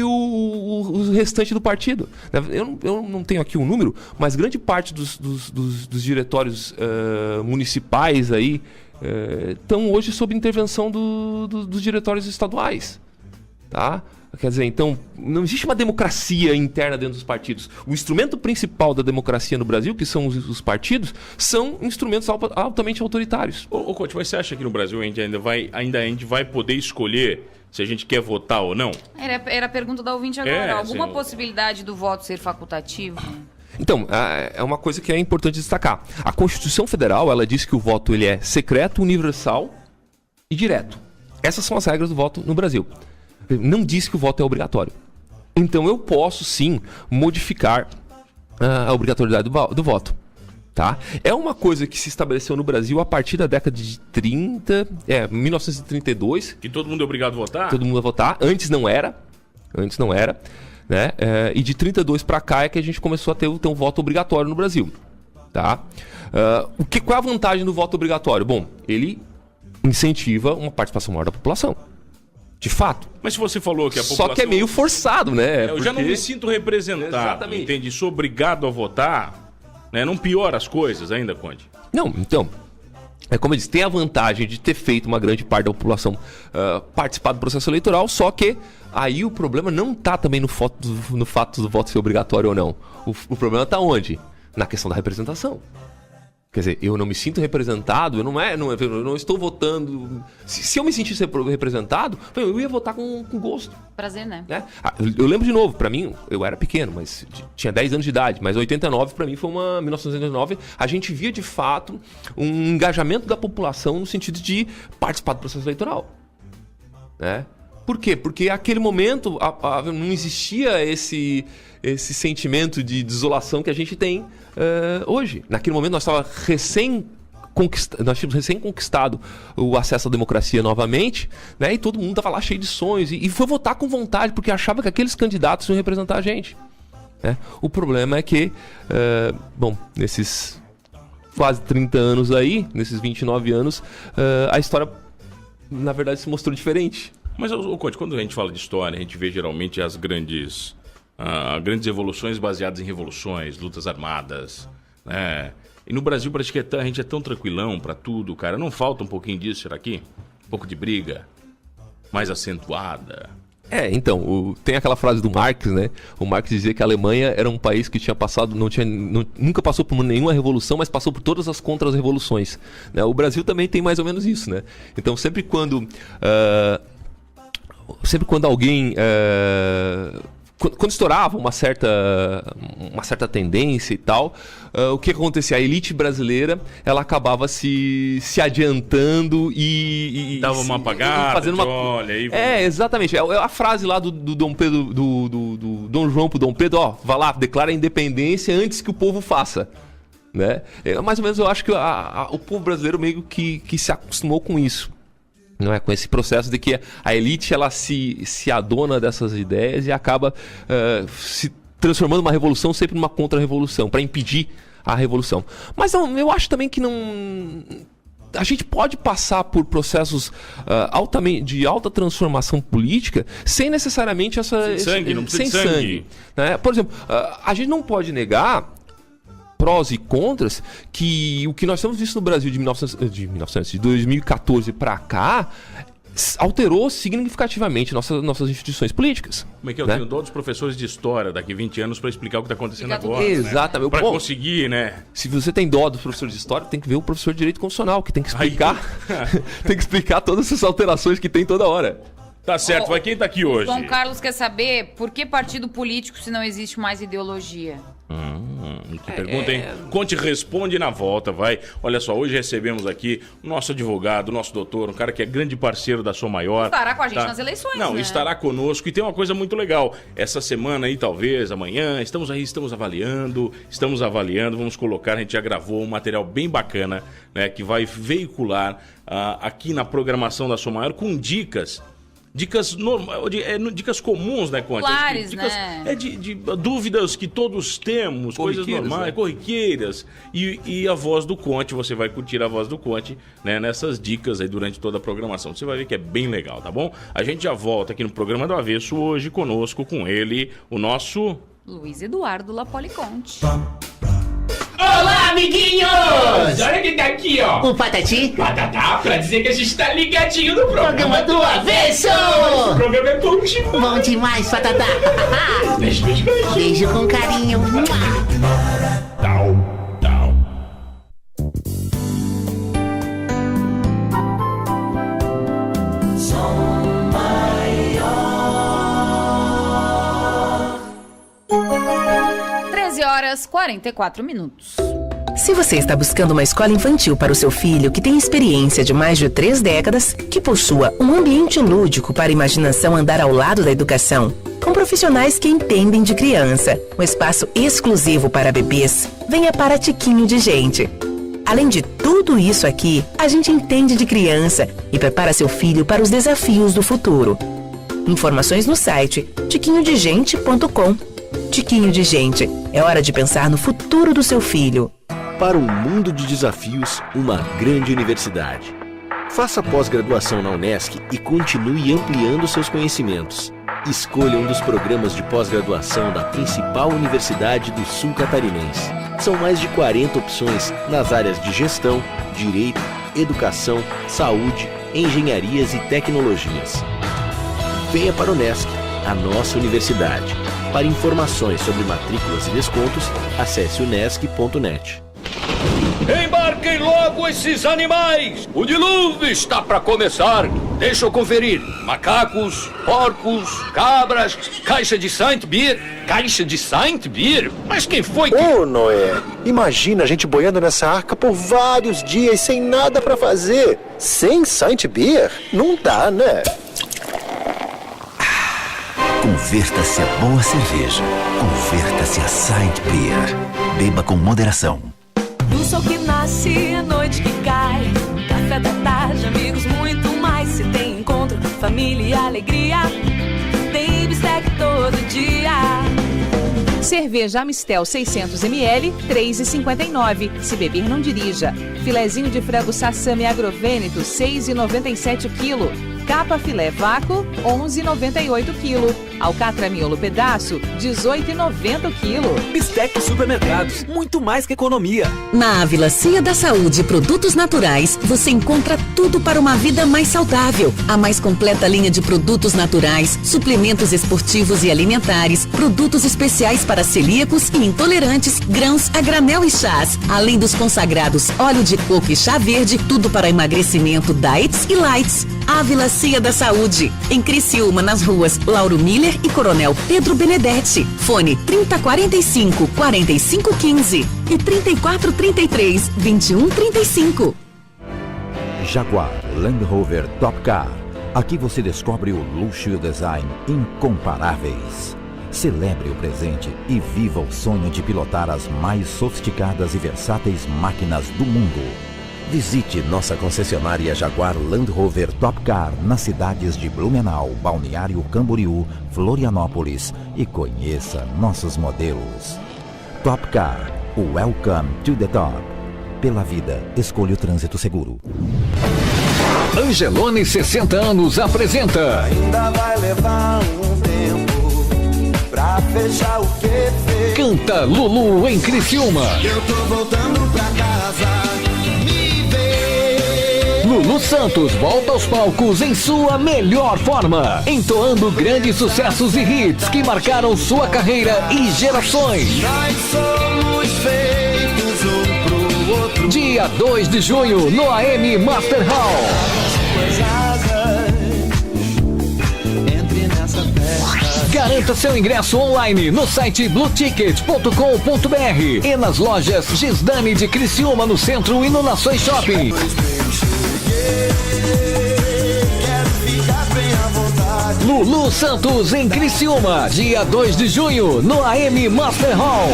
o restante do partido. Eu não tenho aqui um número, mas grande parte dos diretórios municipais aí estão hoje sob intervenção dos diretórios estaduais. Tá? Quer dizer, então, não existe uma democracia interna dentro dos partidos. O instrumento principal da democracia no Brasil, que são os partidos, são instrumentos altamente autoritários. Ô Conte, mas você acha que no Brasil a gente vai poder escolher se a gente quer votar ou não? Era a pergunta da ouvinte agora. Alguma possibilidade do voto ser facultativo? Então, é uma coisa que é importante destacar. A Constituição Federal, ela diz que o voto ele é secreto, universal e direto. Essas são as regras do voto no Brasil. Não diz que o voto é obrigatório. Então eu posso sim modificar a obrigatoriedade do voto. Tá? É uma coisa que se estabeleceu no Brasil a partir da década de 1932. Que todo mundo é obrigado a votar? Todo mundo a votar. Antes não era. Né? E de 32 para cá é que a gente começou a ter um voto obrigatório no Brasil. Tá? Qual é a vantagem do voto obrigatório? Bom, ele incentiva uma participação maior da população. De fato. Mas se você falou que a população... Só que é meio forçado, né? Eu já não me sinto representado. Exatamente. Entende? Sou obrigado a votar, né? Não piora as coisas ainda, Conde? Não, então... É como eu disse, tem a vantagem de ter feito uma grande parte da população participar do processo eleitoral, só que aí o problema não está também no fato do voto ser obrigatório ou não. O problema está onde? Na questão da representação. Quer dizer, eu não me sinto representado, eu não estou votando... Se eu me sentisse representado, eu ia votar com gosto. Prazer, né? Eu lembro de novo, pra mim, eu era pequeno, mas tinha 10 anos de idade, mas 89 pra mim foi 1989, a gente via de fato um engajamento da população no sentido de participar do processo eleitoral. Né? Por quê? Porque naquele momento não existia esse sentimento de desolação que a gente tem hoje. Naquele momento nós tínhamos recém conquistado o acesso à democracia novamente, né? E todo mundo estava lá cheio de sonhos e foi votar com vontade porque achava que aqueles candidatos iam representar a gente. Né? O problema é que, nesses quase 30 anos aí, nesses 29 anos, a história, na verdade, se mostrou diferente. Mas, Conte, quando a gente fala de história, a gente vê geralmente as grandes evoluções baseadas em revoluções, lutas armadas, né? E no Brasil parece que a gente é tão tranquilão pra tudo, cara. Não falta um pouquinho disso, será que? Um pouco de briga mais acentuada. Então, tem aquela frase do Marx, né? O Marx dizia que a Alemanha era um país que tinha passado, nunca passou por nenhuma revolução, mas passou por todas as contra-revoluções. Né? O Brasil também tem mais ou menos isso, né? Então, sempre quando alguém... Quando estourava uma certa tendência e tal, o que acontecia? A elite brasileira, ela acabava se adiantando e dava uma apagada, fazendo olha aí. Exatamente. É a frase lá do Dom Pedro, do Dom João pro Dom Pedro, vá lá, declara a independência antes que o povo faça. Né? Mais ou menos eu acho que o povo brasileiro meio que se acostumou com isso. Não é? Com esse processo de que a elite ela se adona dessas ideias e acaba se transformando uma revolução sempre numa contra-revolução, para impedir a revolução. Mas eu acho também que a gente pode passar por processos de alta transformação política sem necessariamente sem sangue, não precisa de sangue. Né? Por exemplo, a gente não pode negar prós e contras que o que nós temos visto no Brasil de 2014 para cá alterou significativamente nossas instituições políticas. Como é que eu tenho dó dos professores de história daqui 20 anos para explicar o que está acontecendo agora? Exatamente. Para conseguir, né? Se você tem dó dos professores de história, tem que ver o professor de direito constitucional, que tem que explicar, tem que explicar todas essas alterações que tem toda hora. Tá certo, vai quem tá aqui hoje? João Carlos quer saber por que partido político se não existe mais ideologia? Que pergunta, hein? Conte responde na volta, vai. Olha só, hoje recebemos aqui o nosso advogado, o nosso doutor, um cara que é grande parceiro da Som Maior. Estará com a gente nas eleições, Não, né? estará conosco e tem uma coisa muito legal. Essa semana aí, talvez, amanhã, estamos avaliando, vamos colocar, a gente já gravou um material bem bacana, né, que vai veicular aqui na programação da Som Maior com dicas comuns, né, Conte? Populares, dicas, né? De dúvidas que todos temos, coisas normais, né? Corriqueiras. E a voz do Conte, você vai curtir a voz do Conte, né, nessas dicas aí durante toda a programação. Você vai ver que é bem legal, tá bom? A gente já volta aqui no Programa do Avesso hoje conosco, com ele, o nosso... Luiz Eduardo Lapoli Conte. Olá, amiguinhos! Olha quem tá aqui, ó. O Patati? Patatá, pra dizer que a gente tá ligadinho no Programa do Avesso! Esse programa é bom demais. Bom demais, Patatá. Beijo, beijo, beijo. Beijo com carinho. Tau. Som Maior. 13h44. Se você está buscando uma escola infantil para o seu filho que tem experiência de mais de 3 décadas, que possua um ambiente lúdico para a imaginação andar ao lado da educação, com profissionais que entendem de criança, um espaço exclusivo para bebês, venha para Tiquinho de Gente. Além de tudo isso aqui, a gente entende de criança e prepara seu filho para os desafios do futuro. Informações no site tiquinhodegente.com. Tiquinho de Gente, é hora de pensar no futuro do seu filho. Para um mundo de desafios, uma grande universidade. Faça pós-graduação na Unesc e continue ampliando seus conhecimentos. Escolha um dos programas de pós-graduação da principal universidade do sul catarinense. São mais de 40 opções nas áreas de gestão, direito, educação, saúde, engenharias e tecnologias. Venha para a Unesc, a nossa universidade. Para informações sobre matrículas e descontos, acesse unesc.net. Embarquem logo esses animais! O dilúvio está para começar! Deixa eu conferir. Macacos, porcos, cabras, caixa de Saint Beer. Caixa de Saint Beer? Mas quem foi que... Ô, Noé, imagina a gente boiando nessa arca por vários dias sem nada para fazer. Sem Saint Beer? Não dá, né? Converta-se a boa cerveja. Converta-se a Saint Beer. Beba com moderação. Do sol que nasce, a noite que cai, café da tarde, amigos, muito mais. Se tem encontro, família e alegria, tem bistec todo dia. Cerveja Amistel 600ml, 3,59. Se beber, não dirija. Filezinho de frango Sassami Agrovêneto, 6,97 kg. Capa filé vácuo, 11,98 kg. Alcatra miolo pedaço, 18,90 kg. Bistec Supermercados, muito mais que economia. Na Ávila Cia da Saúde e Produtos Naturais, você encontra tudo para uma vida mais saudável. A mais completa linha de produtos naturais, suplementos esportivos e alimentares, produtos especiais para celíacos e intolerantes, grãos a granel e chás. Além dos consagrados óleo de coco e chá verde, tudo para emagrecimento, diets e lights. Ávila Cia da Saúde, em Criciúma, nas ruas Lauro Miller e Coronel Pedro Benedetti. Fone 3045-4515 e 3433-2135. Jaguar Land Rover Top Car. Aqui você descobre o luxo e o design incomparáveis. Celebre o presente e viva o sonho de pilotar as mais sofisticadas e versáteis máquinas do mundo. Visite nossa concessionária Jaguar Land Rover Top Car nas cidades de Blumenau, Balneário Camboriú, Florianópolis e conheça nossos modelos. Top Car, welcome to the top. Pela vida, escolha o trânsito seguro. Angelone 60 anos apresenta. Ainda vai levar um tempo pra fechar o que fez. Canta Lulu em Criciúma. Eu tô voltando pra casa. Lulu Santos volta aos palcos em sua melhor forma, entoando grandes sucessos e hits que marcaram sua carreira e gerações. Nós somos feitos um pro outro. Dia 2 de junho, no AM Master Hall. Entre nessa festa. Garanta seu ingresso online no site blueticket.com.br e nas lojas Gisdane de Criciúma, no centro, e no Nações Shopping. Lulu Santos em Criciúma, dia 2 de junho, no AM Master Hall.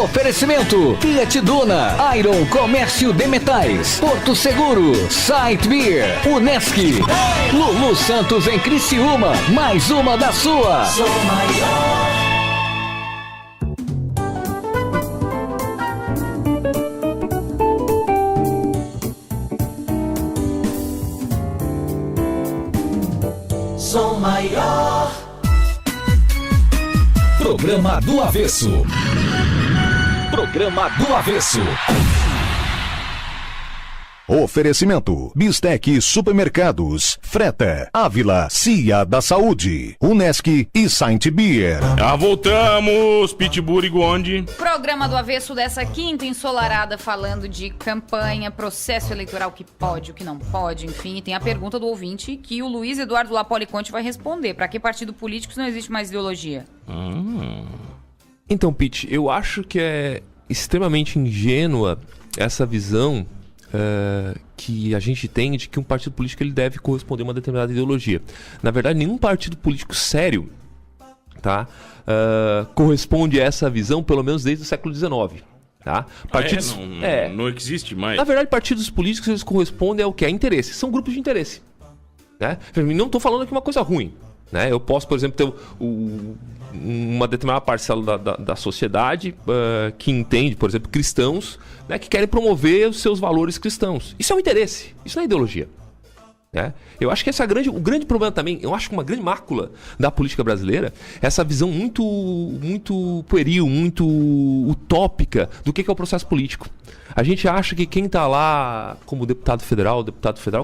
Oferecimento: Fiat Duna, Iron Comércio de Metais, Porto Seguro, Saint Beer, Unesc. Lulu Santos em Criciúma, mais uma da sua. Sou maior. Som Maior. Programa do Avesso. Programa do Avesso. Oferecimento: Bistec Supermercados, Freta, Ávila, Cia da Saúde, Unesc e Saint Beer. Voltamos, Pitbull e Gonde. Programa do Avesso dessa quinta ensolarada, falando de campanha, processo eleitoral, o que pode, o que não pode, enfim. E tem a pergunta do ouvinte que o Luiz Eduardo Lapoli Conte vai responder. Pra que partido político se não existe mais ideologia? Então, Pete, eu acho que é extremamente ingênua essa visão que a gente tem de que um partido político ele deve corresponder a uma determinada ideologia. Na verdade, nenhum partido político sério, tá, corresponde a essa visão, pelo menos desde o século XIX. Tá? Partidos, não existe mais. Na verdade, partidos políticos eles correspondem ao que? A interesse. São grupos de interesse. Né? Não estou falando aqui uma coisa ruim. Né? Eu posso, por exemplo, ter uma determinada parcela da sociedade que entende, por exemplo, cristãos, né, que querem promover os seus valores cristãos. Isso é um interesse, isso não é ideologia. Né? Eu acho que esse é o grande problema também, eu acho que uma grande mácula da política brasileira é essa visão muito pueril, muito utópica do que é o processo político. A gente acha que quem está lá como deputado federal,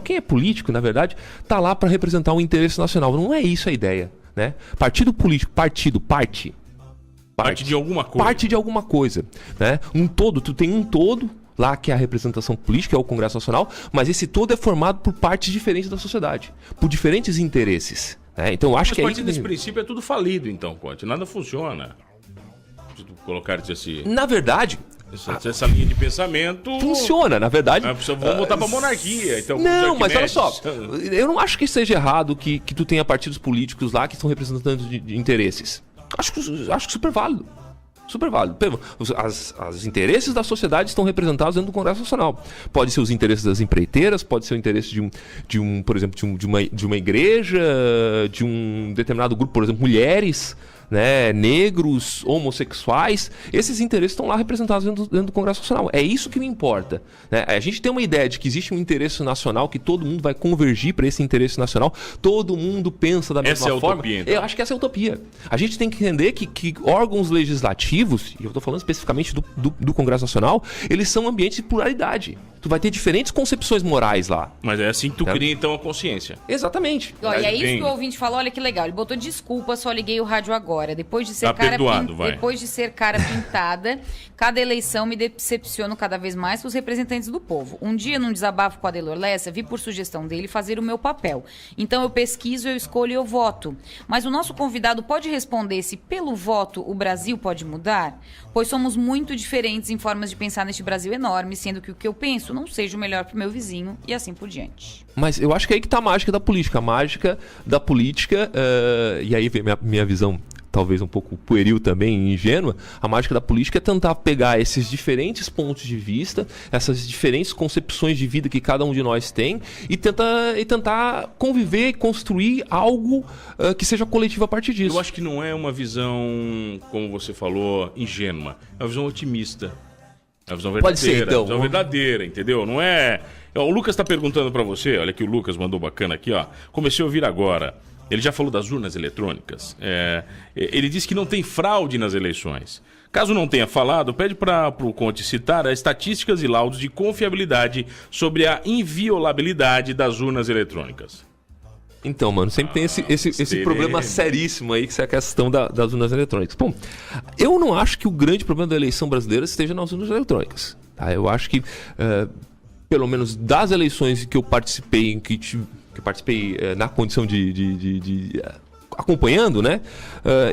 quem é político, na verdade, está lá para representar um interesse nacional. Não é isso a ideia. Né? Partido político, parte de alguma coisa. Parte de alguma coisa. Né? Tu tem um todo lá que é a representação política, é o Congresso Nacional, mas esse todo é formado por partes diferentes da sociedade, por diferentes interesses. Né? Então eu acho que a partir desse princípio é tudo falido, então, Conte. Nada funciona. Se tu colocar isso assim. Na verdade, essa linha de pensamento funciona, na verdade. Vamos voltar pra monarquia. Então, não, mas olha só, eu não acho que seja errado que tu tenha partidos políticos lá que são representantes de interesses. Acho super válido. Super válido. Os interesses da sociedade estão representados dentro do Congresso Nacional. Pode ser os interesses das empreiteiras, pode ser o interesse por exemplo, de uma igreja, de um determinado grupo, por exemplo, mulheres, né, negros, homossexuais. Esses interesses estão lá representados dentro do Congresso Nacional. É isso que me importa. Né? A gente tem uma ideia de que existe um interesse nacional, que todo mundo vai convergir para esse interesse nacional, todo mundo pensa da mesma forma. Utopia, então. Eu acho que essa é a utopia. A gente tem que entender que órgãos legislativos, e eu estou falando especificamente do Congresso Nacional, eles são ambientes de pluralidade. Tu vai ter diferentes concepções morais lá. Mas é assim que tu cria, então, a consciência. Exatamente. E é isso que o ouvinte falou, olha que legal. Ele botou desculpa, só liguei o rádio agora. Depois de ser cara pintada, cada eleição me decepciono cada vez mais com os representantes do povo. Um dia, num desabafo com a Adelor Lessa, vi por sugestão dele fazer o meu papel. Então eu pesquiso, eu escolho e eu voto. Mas o nosso convidado pode responder se pelo voto o Brasil pode mudar? Pois somos muito diferentes em formas de pensar neste Brasil enorme, sendo que o que eu penso não seja o melhor pro meu vizinho e assim por diante. Mas eu acho que é aí que tá a mágica da política. A mágica da política, e aí vem minha visão talvez um pouco pueril também, ingênua, a mágica da política é tentar pegar esses diferentes pontos de vista, essas diferentes concepções de vida que cada um de nós tem e tentar conviver e construir algo que seja coletivo a partir disso. Eu acho que não é uma visão, como você falou, ingênua, é uma visão otimista. É uma visão verdadeira. Pode ser, então. É uma visão verdadeira, entendeu? Não é... O Lucas está perguntando para você, olha que o Lucas mandou bacana aqui, ó. Comecei a ouvir agora. Ele já falou das urnas eletrônicas. Ele disse que não tem fraude nas eleições. Caso não tenha falado, pede para o Conte citar as estatísticas e laudos de confiabilidade sobre a inviolabilidade das urnas eletrônicas. Então, mano, sempre tem esse problema seríssimo aí, que é a questão das urnas eletrônicas. Bom, eu não acho que o grande problema da eleição brasileira esteja nas urnas eletrônicas. Tá? Eu acho que, pelo menos das eleições que eu participei, na condição de acompanhando, né?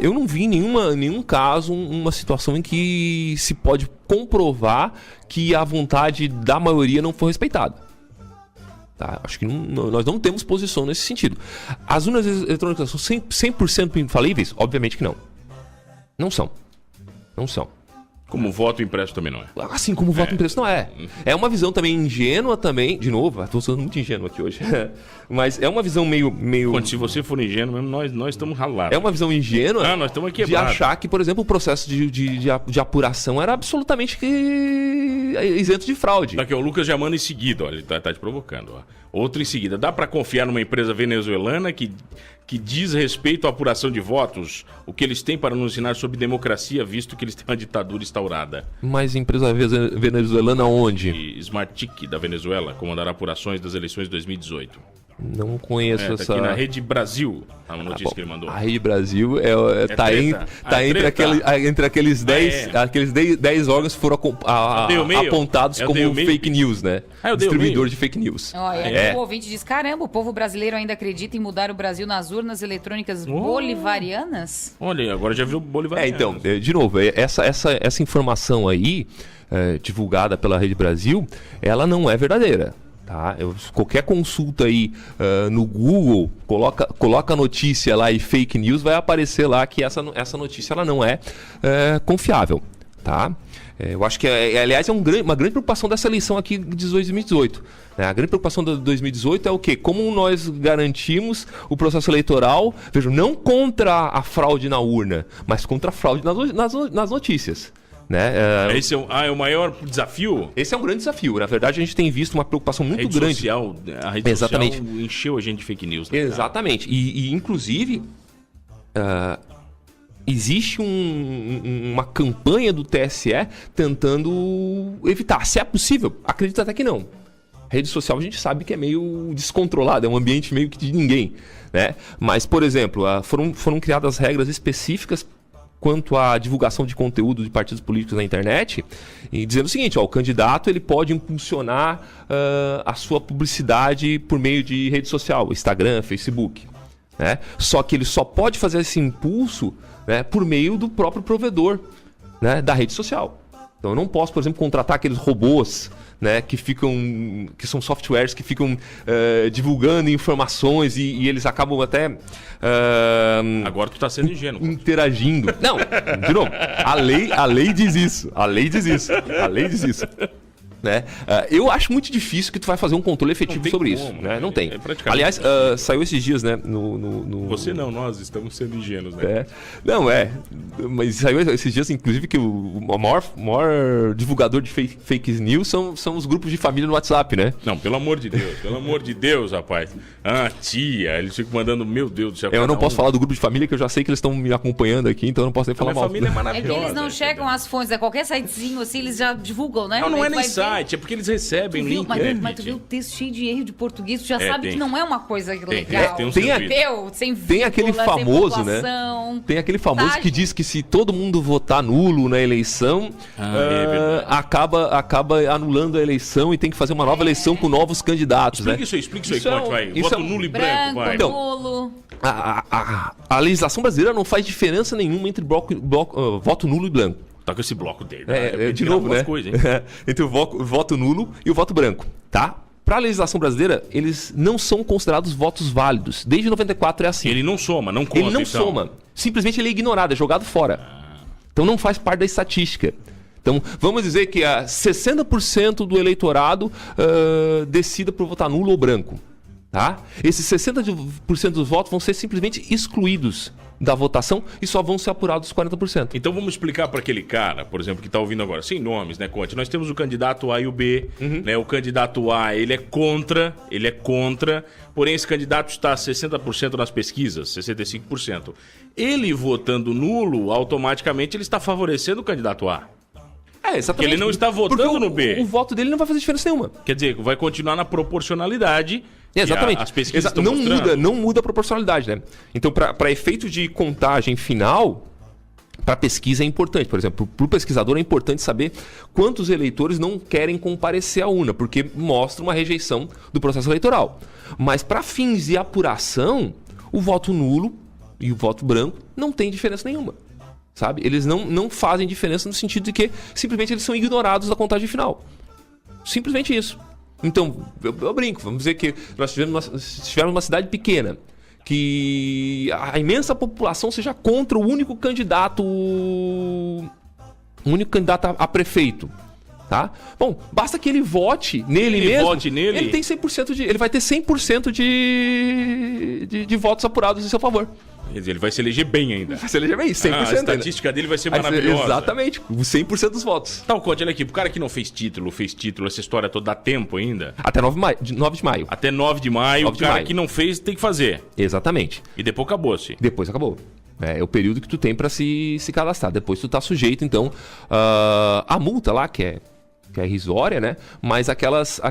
Eu não vi nenhum caso, uma situação em que se pode comprovar que a vontade da maioria não foi respeitada. Tá? Acho que nós não temos posição nesse sentido. As urnas eletrônicas são 100% infalíveis? Obviamente que não. Não são. Como voto impresso também não é. Assim como voto impresso não é. É uma visão também ingênua também. De novo, estou sendo muito ingênuo aqui hoje. Mas é uma visão meio... Quando, se você for ingênuo, nós estamos ralados. É uma visão ingênua nós estamos de achar que, por exemplo, o processo de apuração era absolutamente isento de fraude. Aqui, o Lucas já manda em seguida, olha, ele tá te provocando. Ó. Outro em seguida. Dá para confiar numa empresa venezuelana que diz respeito à apuração de votos, o que eles têm para nos ensinar sobre democracia, visto que eles têm uma ditadura instaurada? Mas empresa venezuelana onde? Smarttic, da Venezuela, comandará apurações das eleições de 2018. Não conheço essa... Tá aqui na Rede Brasil, a notícia que ele mandou. A Rede Brasil tá entre aqueles 10 órgãos que foram apontados como fake news, né? Distribuidor de fake news. O ouvinte diz, caramba, o povo brasileiro ainda acredita em mudar o Brasil nas urnas eletrônicas bolivarianas? Olha, agora já viu bolivarianas. Então, de novo, essa informação aí, divulgada pela Rede Brasil, ela não é verdadeira. Tá? Qualquer consulta aí no Google, coloca a notícia lá e fake news, vai aparecer lá que essa notícia ela não é confiável. Tá? Eu acho que, aliás, uma grande preocupação dessa eleição aqui de 2018. Né? A grande preocupação de 2018 é o quê? Como nós garantimos o processo eleitoral, vejam, não contra a fraude na urna, mas contra a fraude nas notícias. Né? Esse é o maior desafio? Esse é um grande desafio. Na verdade, a gente tem visto uma preocupação muito grande. A rede social encheu a gente de fake news. Né? Exatamente. E inclusive, existe uma campanha do TSE tentando evitar. Se é possível, acredito até que não. A rede social a gente sabe que é meio descontrolada, é um ambiente meio que de ninguém. Né? Mas, por exemplo, foram criadas regras específicas quanto à divulgação de conteúdo de partidos políticos na internet, e dizendo o seguinte, o candidato ele pode impulsionar a sua publicidade por meio de rede social, Instagram, Facebook. Né? Só que ele só pode fazer esse impulso, né, por meio do próprio provedor, né, da rede social. Então eu não posso, por exemplo, contratar aqueles robôs, né, que são softwares que ficam divulgando informações e eles acabam até agora tu tá sendo ingênuo, interagindo. Não, de novo, a lei diz isso. Né? Eu acho muito difícil que tu vai fazer um controle efetivo sobre isso. Né? Não tem. Aliás, saiu esses dias, né? Você não, nós estamos sendo ingênuos, né? Mas saiu esses dias, inclusive, que o maior divulgador de fake news são os grupos de família no WhatsApp, né? Não, pelo amor de Deus, rapaz. Tia, eles ficam mandando, meu Deus do céu. Eu não posso falar do grupo de família, que eu já sei que eles estão me acompanhando aqui, então eu não posso nem falar mal. A família é maravilhosa. É que eles não chegam às fontes, qualquer sitezinho assim, eles já divulgam, né? Não é nem site, é porque eles recebem link. Mas tu viu o texto cheio de erro de português, tu já sabe que não é uma coisa legal. Tem aquele famoso, né? Tem aquele famoso que diz que se todo mundo votar nulo na eleição, acaba anulando a eleição e tem que fazer uma nova eleição com novos candatos. Explica isso aí, Conte, vai. Voto nulo e branco, vai. Então, nulo. A legislação brasileira não faz diferença nenhuma entre voto nulo e branco. Tá com esse bloco dele. De novo, né? Entre o voto nulo e o voto branco, tá? Para a legislação brasileira, eles não são considerados votos válidos. Desde 94 é assim. Ele não soma, não conta. Ele não soma. Simplesmente ele é ignorado, é jogado fora. Então não faz parte da estatística. Então, vamos dizer que 60% do eleitorado decida por votar nulo ou branco. Tá? Esses 60% dos votos vão ser simplesmente excluídos da votação e só vão ser apurados os 40%. Então vamos explicar para aquele cara, por exemplo, que está ouvindo agora, sem nomes, né, Conte? Nós temos o candidato A e o B, né? O candidato A, ele é contra, porém esse candidato está a 60% nas pesquisas, 65%. Ele votando nulo, automaticamente ele está favorecendo o candidato A. Exatamente. Porque ele não está votando no B. O voto dele não vai fazer diferença nenhuma. Quer dizer, vai continuar na proporcionalidade. Exatamente. As pesquisas estão mostrando. Não muda a proporcionalidade, né? Então, para efeito de contagem final, para pesquisa é importante. Por exemplo, para o pesquisador é importante saber quantos eleitores não querem comparecer à urna, porque mostra uma rejeição do processo eleitoral. Mas para fins de apuração, o voto nulo e o voto branco não tem diferença nenhuma. Sabe? Eles não fazem diferença no sentido de que simplesmente eles são ignorados da contagem final. Simplesmente isso. Então, eu brinco, vamos dizer que nós tivermos uma cidade pequena, que a imensa população seja contra o único candidato a prefeito. Tá? Bom, basta que ele vote nele mesmo. Ele tem 100% ele vai ter 100% de votos apurados em seu favor. Quer dizer, ele vai se eleger bem ainda. Vai se eleger bem, 100%. A estatística dele vai ser maravilhosa. Exatamente, 100% dos votos. Tá, Conte, olha aqui, pro cara que não fez título, essa história toda, dá tempo ainda? Até 9 de maio. Até 9 de maio, o cara que não fez tem que fazer. Exatamente. E depois acabou-se. Depois acabou. É o período que tu tem pra se cadastrar. Depois tu tá sujeito, então, a multa lá, que é irrisória, né? Mas aquelas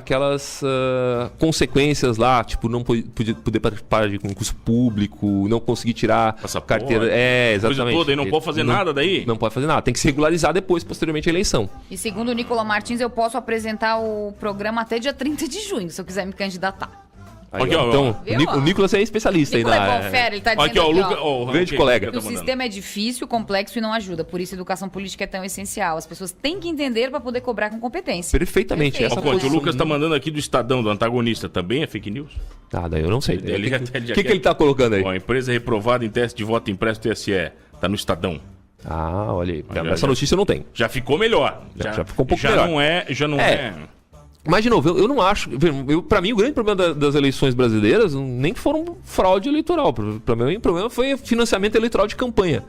consequências lá, tipo, não poder participar de concurso público, não conseguir tirar carteira. Exatamente. Coisa toda, e não pode fazer nada daí? Não pode fazer nada. Tem que se regularizar depois, posteriormente, a eleição. E segundo o Nicola Martins, eu posso apresentar o programa até dia 30 de junho, se eu quiser me candidatar. Aí, aqui, ó, então, o Nicolas é especialista aí na... Ele tá dizendo aqui, grande colega. O sistema é difícil, complexo e não ajuda. Por isso a educação política é tão essencial. As pessoas têm que entender para poder cobrar com competência. Perfeitamente. O Lucas tá mandando aqui do Estadão, do antagonista. Também é fake news? Daí eu não sei. O que ele tá colocando aí? Ó, empresa reprovada em teste de voto impresso TSE. Tá no Estadão. Olha aí. Essa notícia eu não tenho. Já ficou melhor. Já ficou um pouco melhor. Já não é... Mas, de novo, eu não acho... Para mim, o grande problema das eleições brasileiras nem foram fraude eleitoral. Para mim, o problema foi financiamento eleitoral de campanha,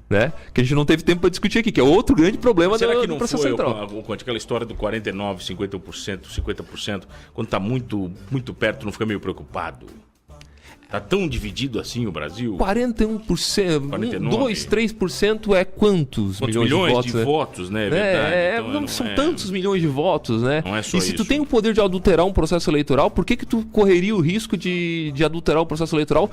né? Que a gente não teve tempo para discutir aqui, que é outro grande problema do processo eleitoral. Aquela história do 49%, 50%, quando tá muito, muito perto, não fica meio preocupado? Tá tão dividido assim o Brasil? 41%, 2, 3% é quantos milhões de votos? Né? É verdade. Então, são tantos milhões de votos, né? Não é só e se tu tem o poder de adulterar um processo eleitoral, por que tu correria o risco de adulterar o processo eleitoral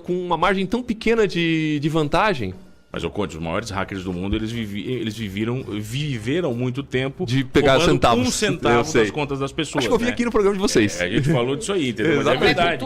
com uma margem tão pequena de vantagem? Mas eu conto, os maiores hackers do mundo, eles viveram muito tempo de pegar centavos. Um centavo das contas das pessoas. Acho que eu vi aqui no programa de vocês. A gente falou disso aí, entendeu? Mas é verdade.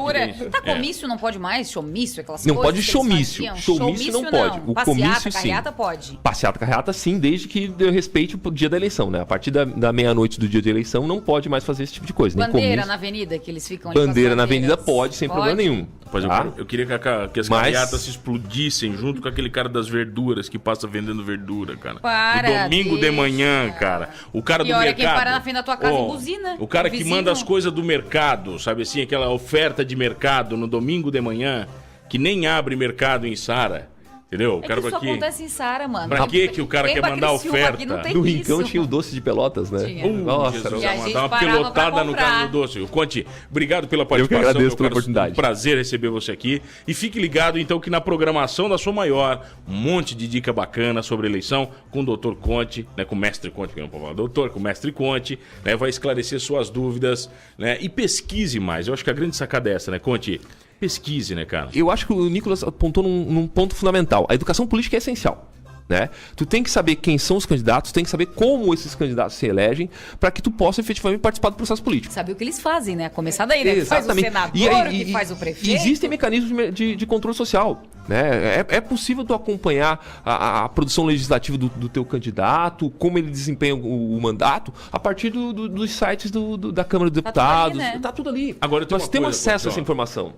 Comício não pode mais? Showmício, aquelas não coisas? Pode showmício. Showmício não pode. O comício, sim. Carreata pode. Passeata, carreata, sim, desde que respeite o dia da eleição, né? A partir da meia-noite do dia de eleição, não pode mais fazer esse tipo de coisa. Bandeira na avenida, que eles ficam... Bandeira na avenida pode, sem problema nenhum. Pois eu queria que as carreatas se explodissem junto com aquele cara das verduras que passa vendendo verdura, cara. No domingo de manhã, cara. O cara do mercado. Quem para na frente da tua casa e buzina. O cara que manda as coisas do mercado, sabe assim? Aquela oferta de mercado no domingo de manhã, que nem abre mercado em Sara. Entendeu? Isso acontece em Sara, mano. Pra que o cara quer mandar oferta? No Rincão tinha o doce de Pelotas, né? Nossa, dá uma pelotada no carro do doce. Conte, obrigado pela participação. Eu que agradeço pela oportunidade. Um prazer receber você aqui. E fique ligado, então, que na programação da Sua Maior, um monte de dica bacana sobre eleição com o Dr. Conte, né? Com o Mestre Conte, que não pode falar doutor, com o Mestre Conte, né? Vai esclarecer suas dúvidas, né? E pesquise mais. Eu acho que a grande sacada é essa, né, Conte? Pesquise, né, cara? Eu acho que o Nicolas apontou num ponto fundamental. A educação política é essencial, né? Tu tem que saber quem são os candidatos, tem que saber como esses candidatos se elegem, para que tu possa efetivamente participar do processo político. Saber o que eles fazem, né? Começar daí, né? Exatamente. Faz o senador, que faz o prefeito. Existem mecanismos de controle social, né? É possível tu acompanhar a produção legislativa do teu candidato, como ele desempenha o mandato, a partir dos sites da Câmara dos Deputados. Tudo ali, né? Tá tudo ali. Agora, nós temos acesso a essa informação.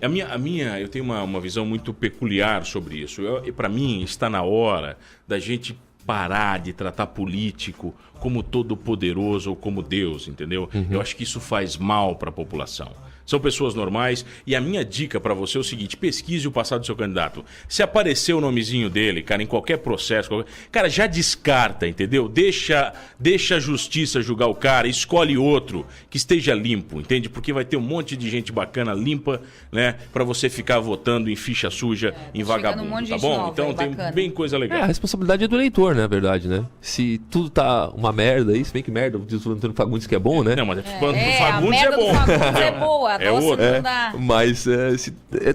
Eu tenho uma visão muito peculiar sobre isso. Para mim, está na hora da gente parar de tratar político como todo poderoso ou como Deus, entendeu? Eu acho que isso faz mal para a população. São pessoas normais. E a minha dica pra você é o seguinte: pesquise o passado do seu candidato. Se aparecer o nomezinho dele, cara, em qualquer processo, cara, já descarta, entendeu? Deixa a justiça julgar o cara, escolhe outro que esteja limpo, entende? Porque vai ter um monte de gente bacana, limpa, né? Pra você ficar votando em ficha suja, em vagabundo, tá bom? Nova, então tem bem coisa legal. A responsabilidade é do eleitor, né, na verdade, né? Se tudo tá uma merda aí, se bem que merda, diz o Antônio Fagundes que é bom, né? Não, mas Fagundes é bom. Fagundes é boa, é outro. Mas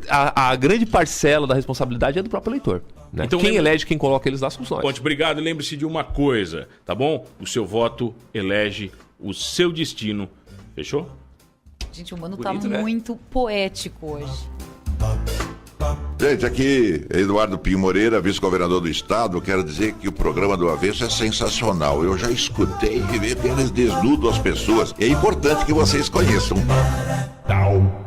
a grande parcela da responsabilidade é do próprio eleitor. Né? Então, quem elege, quem coloca eles lá somos nós. Ponte, obrigado. Lembre-se de uma coisa, tá bom? O seu voto elege o seu destino. Fechou? Gente, o Mano bonito, tá muito poético hoje. Gente, aqui Eduardo Pinho Moreira, vice-governador do estado. Quero dizer que o programa do Avesso é sensacional. Eu já escutei e vi que eles desnudam as pessoas. E é importante que vocês conheçam. Tal.